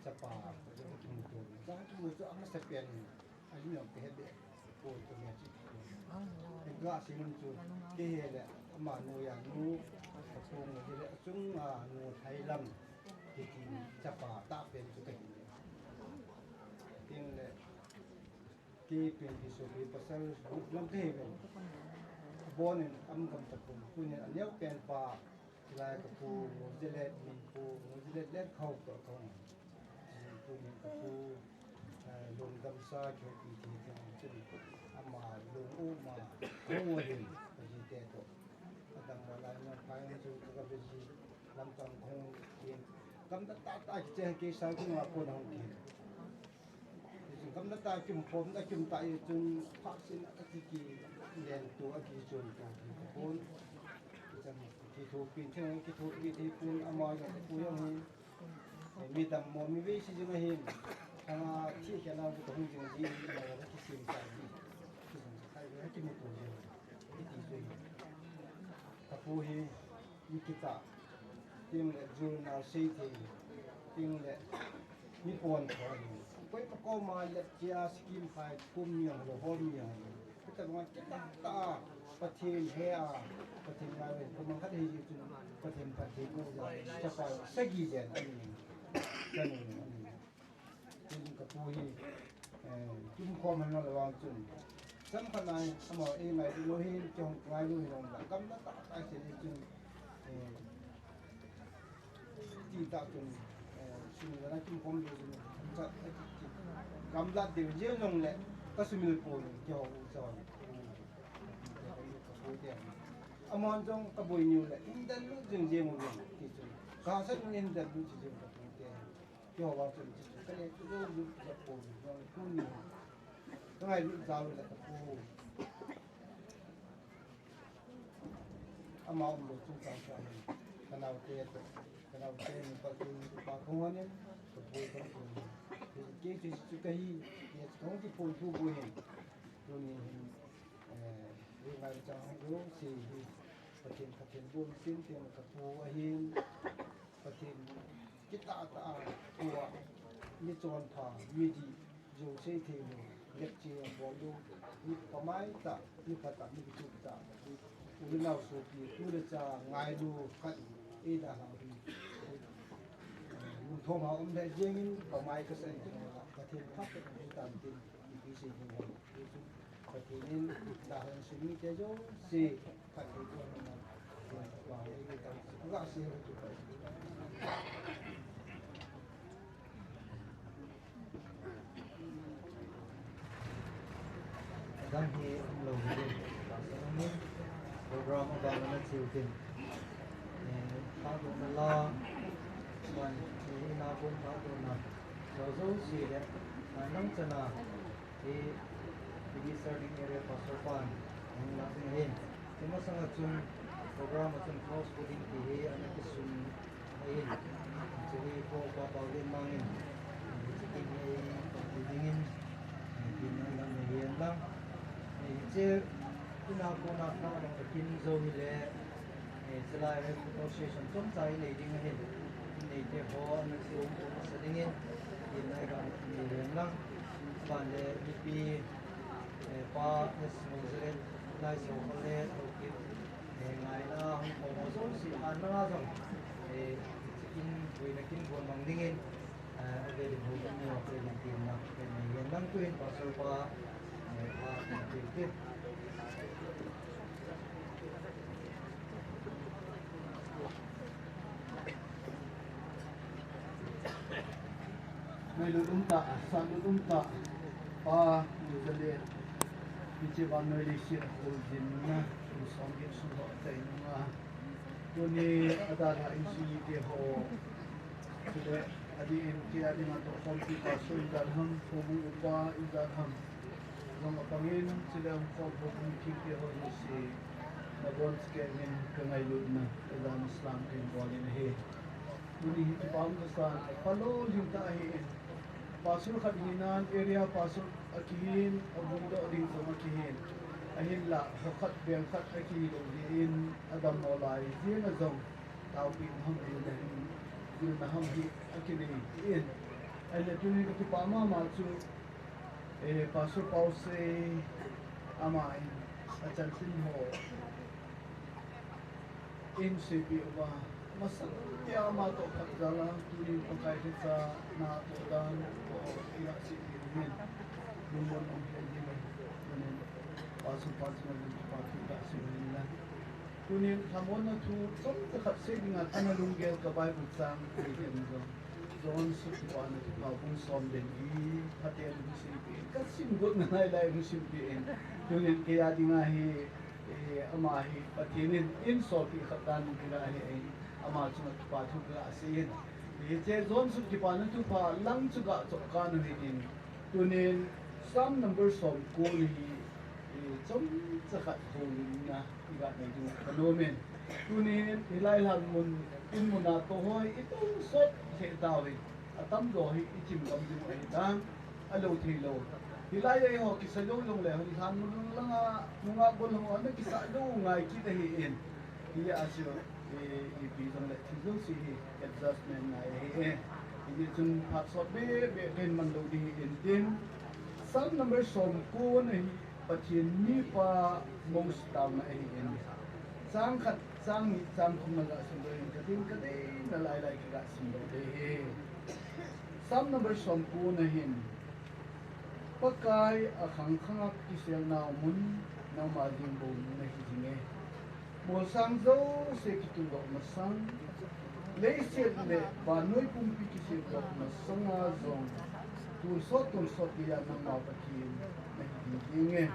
chapa ju thum tu sa tu chu ang sa pen ai nyam ke de po to me chi ga sinun chu ke le ama no ya nu kapung ni le chung nu thai lam ki chapa ta pen chu ke tin le ki pen ki so bi pasal lam ke ben bon en am kam ta pun kun an yau pen pa lai ka pu jele min pu jele let khau to ko pu ni ka pu lung gam sa ke pi ti chu ama lung u ma ko mo din ka ji te to adang ma lai na pai ni chu ka be ji lam tang khong yin kam ta ta che ke sa ku ma ko dang ki kam na ta kim phom na kim ta i chun phak sin a ki ki len tu a ki chun tu ki phon jam ki ki thu pin theng ki thu ki thi pun ama ga pu yang hi mi dam mo mi ve si jing hin anga chi kya na ko hung jing ji ma ga ki sim sa ji ki sim sa kai ga ki mo tu ji ki ti zui ta pu hi ni ki ta ting le jun na sei thi ting le ni pon ko ni koi pa ko ma le chia skim phai kum yang lo hol yang kita ngah kita ta pathin he a pathin ngai we ko mang khat he ji tu pathin pathin ko ja cha pa sagi den ani kan ni tin ka pu hi kim ko man lo wang chun sam khan nai amo e mai lo hi chong ngai lu long la kam na ta ta se ni chun ti ta chun sumi na kim kom lu chun cha kam la de je long le ka sumil po kyo so amon jong ka boy new la indan lu jeng je mo ki chu ka sa nu indan lu ji jeng ka pu te kyo wa chu ji ka le chu lu ja po no ku ni ka ngai lu za lu la ka pu amon lu chu sa sa ni kanau te ni pa tu pa ko ne ka pu ka pu ke ke chu ka hi ye chong ki pu tu bo he tu ni vì ngày trong lúc thì phát triển buôn xin tiền các phố hiên phát triển cái tạ của như tròn phà như gì dù xây thì nghiệp chia bỏ luôn như có máy tạ như phát tạ như chụp tạ như nào số thì cứ được trả ngày đủ khách ý đã làm thì thôn họ cũng đã riêng có máy cái xây phát triển phát triển tạm tiền thì xây dựng Patinin dahil sini kejo si patiko naman wah ini kan enggak sih itu dan hi lo ini program abang children tahu nala man ini nabung tahu na so si deh nang cina di starting area pasokan ang lasing hin sino sangat sun program macam cross coding ki anak sun hin jadi ko papawin mangin jadi pagdingin dinang lang niyan lang je pinako na ng kin zone le sila association tum sai nei ding hin nei te ho anak sun sa dingin yin ay ga niyan lang pande ipi pa es muzren lai so khole oke ngai na hong ko mo so si an na jong in we na kin bon mang dingin ave de bo ni o pe na tin na pe ni yen nang tuin pa so pa pa ke mai lu ta san lu ta pa lu de Bici banoi lisi holding na usangin sudah tainga. Kuni ada la isi ke ho. Sudah adi inti adi nato kompi paso idarham kobu upa idarham. Nama pangin sudah kobu mungkin ke ho lisi. Nabon skemin kengai luna dalam Islam kembali he. Kuni hiti pam kesan. Kalau junta he. Pasur khadhinan area pasur akihin abundo ding sama kihin ahin la khat beng khat aki din adam molai jin azam tawpin ham din na ham hi akini in ale tuni ki pama ma chu pasur pause amai achan sin ho in sipi ba masak ya ma to khadala tuni pakai sa na to dan ko ila sipi min lumon ang hindi pasok ng pagkita sa nila. Kunin hamon na tu som takapsig nga tanalunggel kabay butsang kunin zo. Zon sa tuwa na tukabong som din i hatel musipi. Kasimgot na nailay musipiin. Kunin kaya di nga hi amahi patinin insolti khatan kirahi ay ama sunat patug asiin. Ite zon sa kipana tu pa lang juga kan hin. Kunin some numbers of kuli some sakat huli na iba na yung kanomen tunin hilai hal mun in muna to hoi itong sot se dawi atam do hi ichim kam din ai dang alo thilo hilai ai ho kisalo long le hoi han mun langa munga bol ho an kisalo ngai ki da hi in hi asyo e pi dong le thilo si hi adjustment ngai hi ini chun phat sot be gen man lo di in tin sam number som ko nei pathin ni pa mong stam na ai in sang khat sang ni sang khum na ga sim do in kadin na lai lai ga sim do de he sam number som ko na hin pakai a khang khang ki sel na mun na ma ding bo na hi jinge mo sang zo se ki tu do ma sang le se le ba noi pum pi ki se do ma sang a zong tun so ya na ma pa ki na hi jinge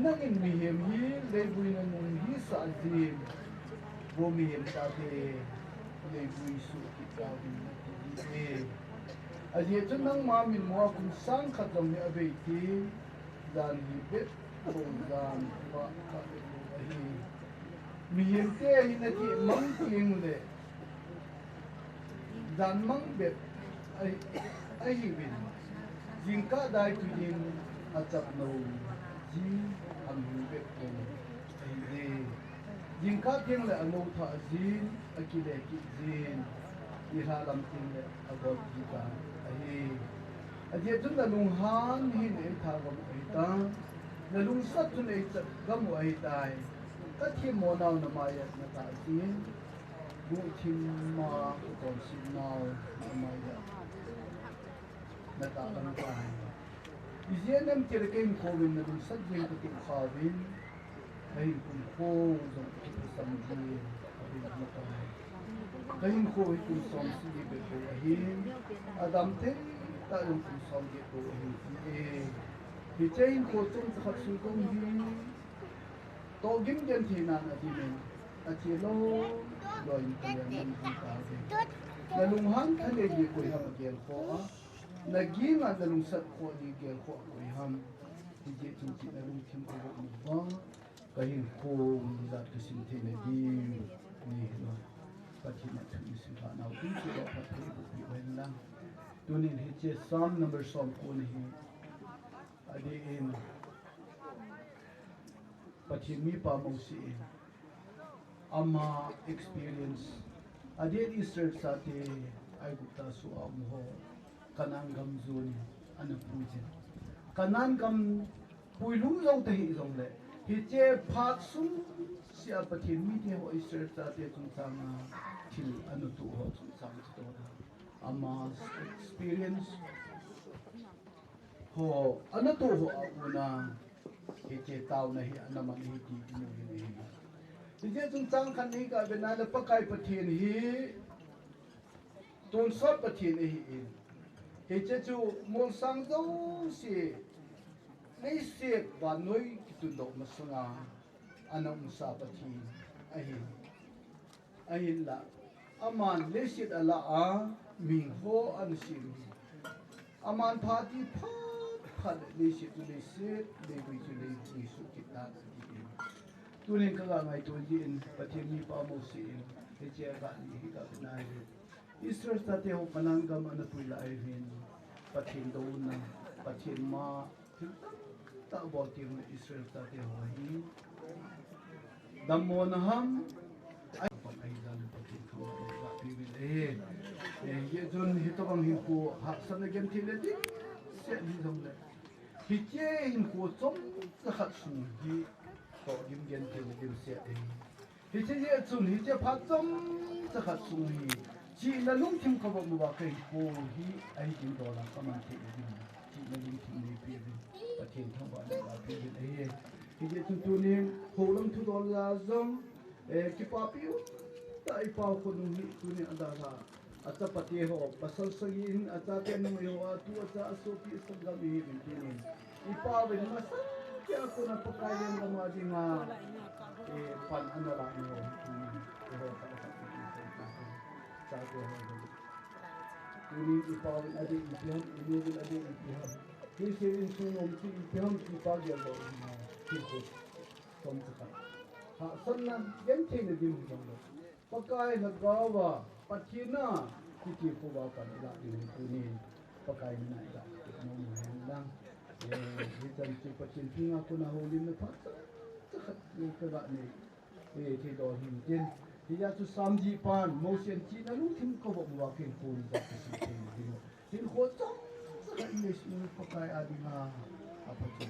nangin mihim hi lebui na nung hi sa azim bo mihim ta te lebui su ki kawin na ti aje chun nang ma min mo kun sang khatam ni abe ti dan hi bet bo dan ba ka hi mihim te hi na ti mang king le dan mang bet ai hi bin jingka dai tu din achap no ji am be ko ai de jing ka keng le alo tha jin akile ki jin ni ha lam tin le agot ji ka ai aje tun da lung han hin en tha gam ai ta na lung sat tun ai chat gam ai tai ka thi mo naw na ma ya na ta jin bu thim ma ko sin naw na ma ya na ta lam tai Izianam kirakin kawin na dun sa dyan kating kawin ay kung kong zong kipasamdi abin matay kahin ko kung somsi ibe ko ahin adam te talong kung somdi ko ahin hichayin ko chung sa kapsulkong hi togim dyan tinan at imen at silo loin kaya ng kawin nalunghang kalegi ko yung magyan ko naging ang nalungsat ko ni gel ko ako iham hindi tunti na lungtim ko mo ba kahin ko dat kasinti na di ni no pati matumi simba na utin ko pati ko biwen lang tunin hitche sam number som ko ni adi in pati mi pa mo si ama experience adi research sa te ay gupta su amho kanangam zoni ana pujen kanangam puilung lo te hi zong le hi che phat sum sia pathin mi te ho iser ta te chung chang thil anu tu ho chung chang to ama experience ho ana tu ho una hi che taw na hi ana ma hi ti mu hi hi je chung chang khan hi ka bena le pakai pathin hi ton sot pathin hi Heche chu mol sang do si nei se ba noi ki tu do masanga anam sa pathi ahin la aman le sit ala a ming ho an sim aman phati phat le sit le sit le wi chu le wi su ki ta tu nen ka ga ngai to jin pathi mi pa mo si heche ga ni ka nai Israel tate ho pananggam ana puila ayhin pathin do na pathin ma ta botim Israel tate ho hi dammo na ham ay pakai dan pathin ko ba pibil ye jon hito bang hin ko ha san gem thile di se ni dong le hiche hin ko chom sa khat su hi to gim gen thile dim se hiche ye chun hiche phat chom sa khat su hi chỉ là lung tim có một vài cái cô hi ai chịu đó là các bạn thấy gì chỉ là lung tim này phía bên và thiên thông báo là phía bên ấy thì giờ tụi nên hồ lâm thu đó là giống cái papiu tại pau con hi tụi nên ada là ata pati ho pasal sagin ata ken mo ho tu ata sopi sagam hi bên tin ipa bên mas kaya ako na pagkain ng mga dinga pan ano lang mo Sago ho. Ini ipawin adi ipiham, ini din adi ipiham. Kisirin sungom si ipiham si pagyan lo na tikot. Tom saka. ha sanna yan the ne dim jong lo pakai na gawa patina ki ko ba pa la ni ni pakai na ila no mo lang hitan ci patin tinga ko na holin na pat khat ni ka ba ni thi do hin tin hi ya tu samji pan motion chi na lu thim ko bo wa kin ko ni ba si tin ko chong sa ni si pakai adina apa chi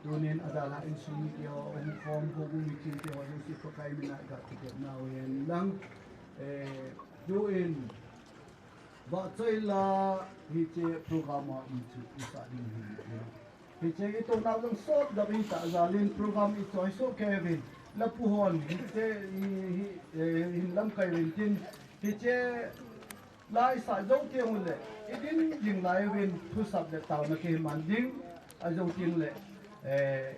donen adala in sumi yo on form ko mi chi yo si pakai mina ga ti na wen lang do in ba chai la hi che program ma in sa din hi che ito na lang so da bi ta zalin program ito ay so Kevin la puhon hi che hi lam kai rin tin hi che lai sa zo ke hun le idin jing lai wen thu sab le taw na ke man ding a zo tin le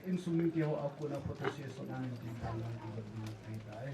in sumi ke ho akuna photosession an din ta lang ki dai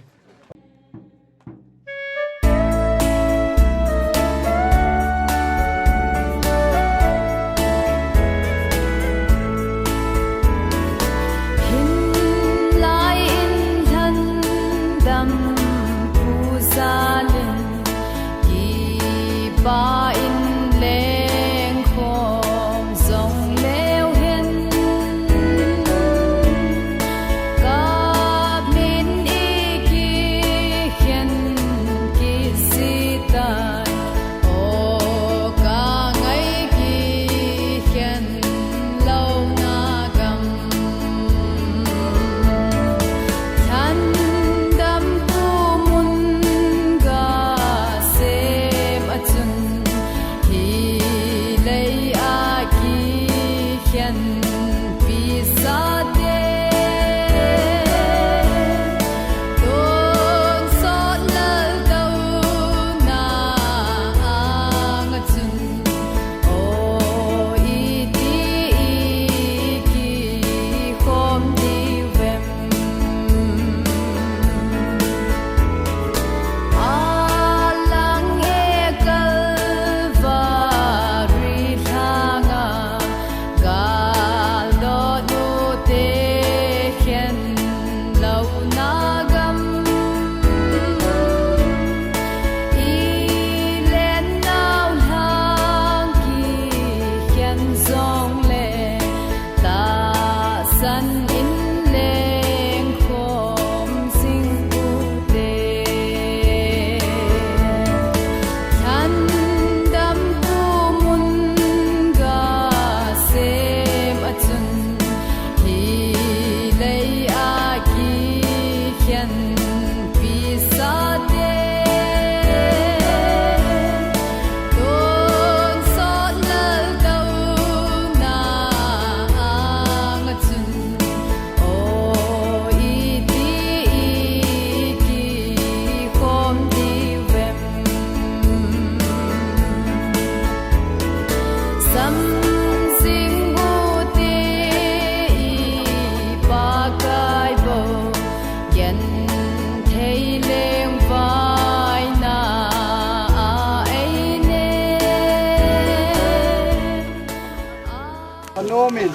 Anomin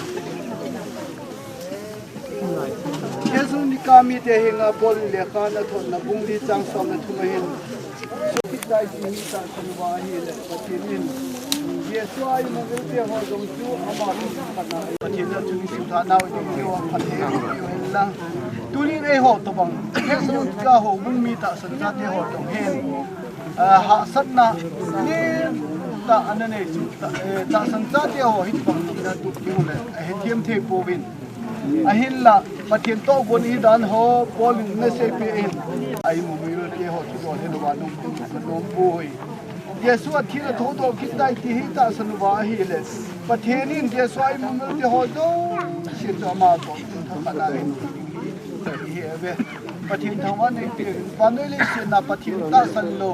Yesu ni kami te hinga bol le khana thon na bungli chang som na thumahin sukhitai ji ni ta sanwa hi le patinin Yesu ai mangel te ho jong chu ama ni kana patin na chu ni tha na ni yo pathe la tuli re ho to bang Yesu ka ho bungmi ta san ka te ho jong hen ha satna ni ta anane chu ta san cha te ho hi bang na tu ki le he thiam the povin ahin la pathin to bon hi dan ho bol na se pe in ai mu mi ro te ho chu do he no ba no no boi Yesu athira tho tho kitai ti hi ta san wa hi le pathenin Yesu ai mu mi te ho do si to ma to tha na rin hi ave pathin thawani te panele se na pathin ta san lo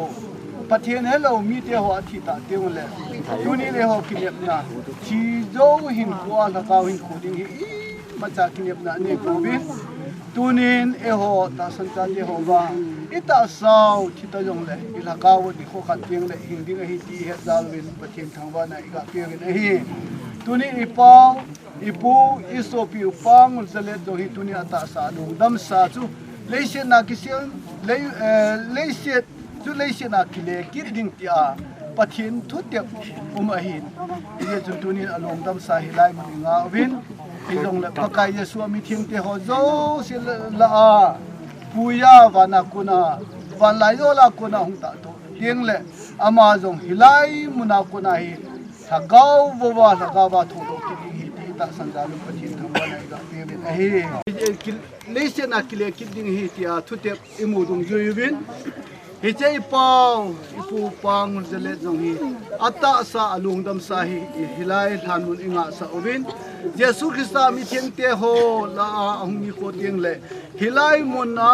pathin hello mi te ho athi ta te le tuni le ho kinep na chi zo hin kwa la ka hin khuding hi macha kinep na ne ko tunin eho ta san ta te ho ba ita sau thita jong le ila ka wo di kho khat piang le hinding hi ti he dal win pathin thangwa na iga piang hi tuni ipang ipu isopi upang zale do hi tuni ata sa lung dam sa chu leise na kisian leise chu leise na kile kit ding tia pathin thu tep ahin ye chu tuni along dam sa hilai mani nga win idong le pakai yesu mi thing te ho zo sil la a puya wana kuna van lai zo la kuna hung ta to tieng le ama jong hilai muna kuna hi thagau bowa thagawa thu do ki hi ti ta sanjalu pathin thang wana ga pe bin a hi leise na kile kit ding hi tia thu tep imudung juibin Hicai pau ipu pang zele jong hi ata sa alungdam sa hi hilai thanun inga sa ovin Jesu Christa mi thieng te ho la ahung ni ko tieng le hilai mona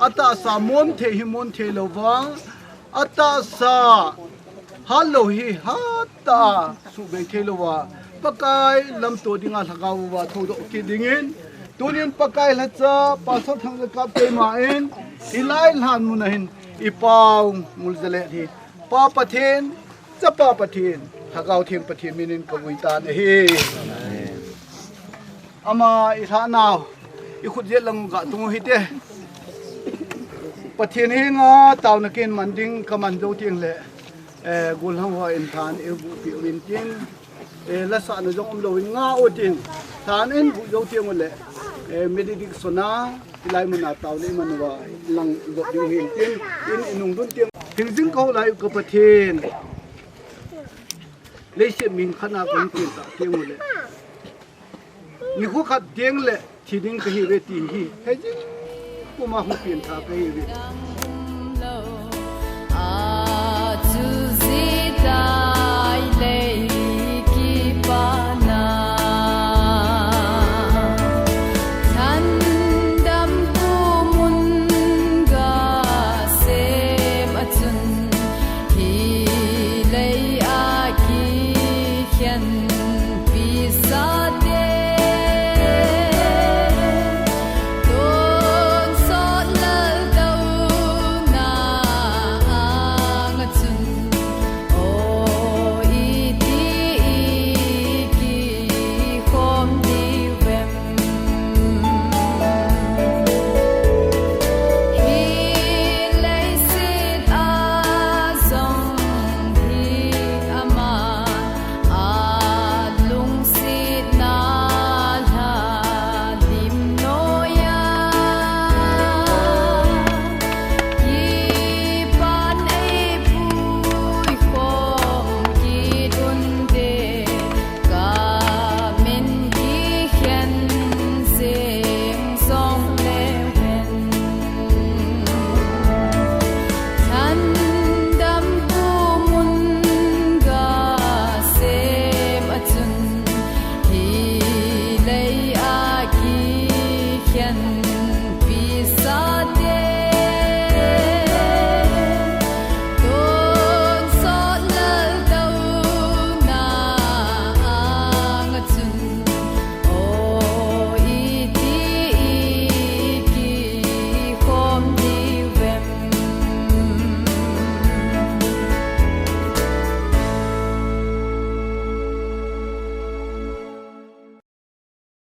ata sa mon the lova ata sa hallo hi hata su be the lova pakai lam to dinga thagaw wa thodo ki dingin tunin pakai la cha pasot thang ka pe ma en hilai han mun hin ipau mulzale thi pa pathin cha pa pathin thagaw thiam pathin minin kawui ta ne hi ama itha naw i khut je lang ga tu hi te pathin hi nga taw na ken manding kaman jo tieng le gul hang wa in than e bu pi win tieng la sa na jong om lo nga o tin than en bu jo tieng le medidik sona ilai muna taw le manwa lang do ding hin tieng in inung dun tieng thing jing ko lai ko pathin le se min khana kon tin ta tieng le ni khu khat tieng le thiding ka hi ve ti hi he jing kuma hu pin tha ka hi ve a tu zita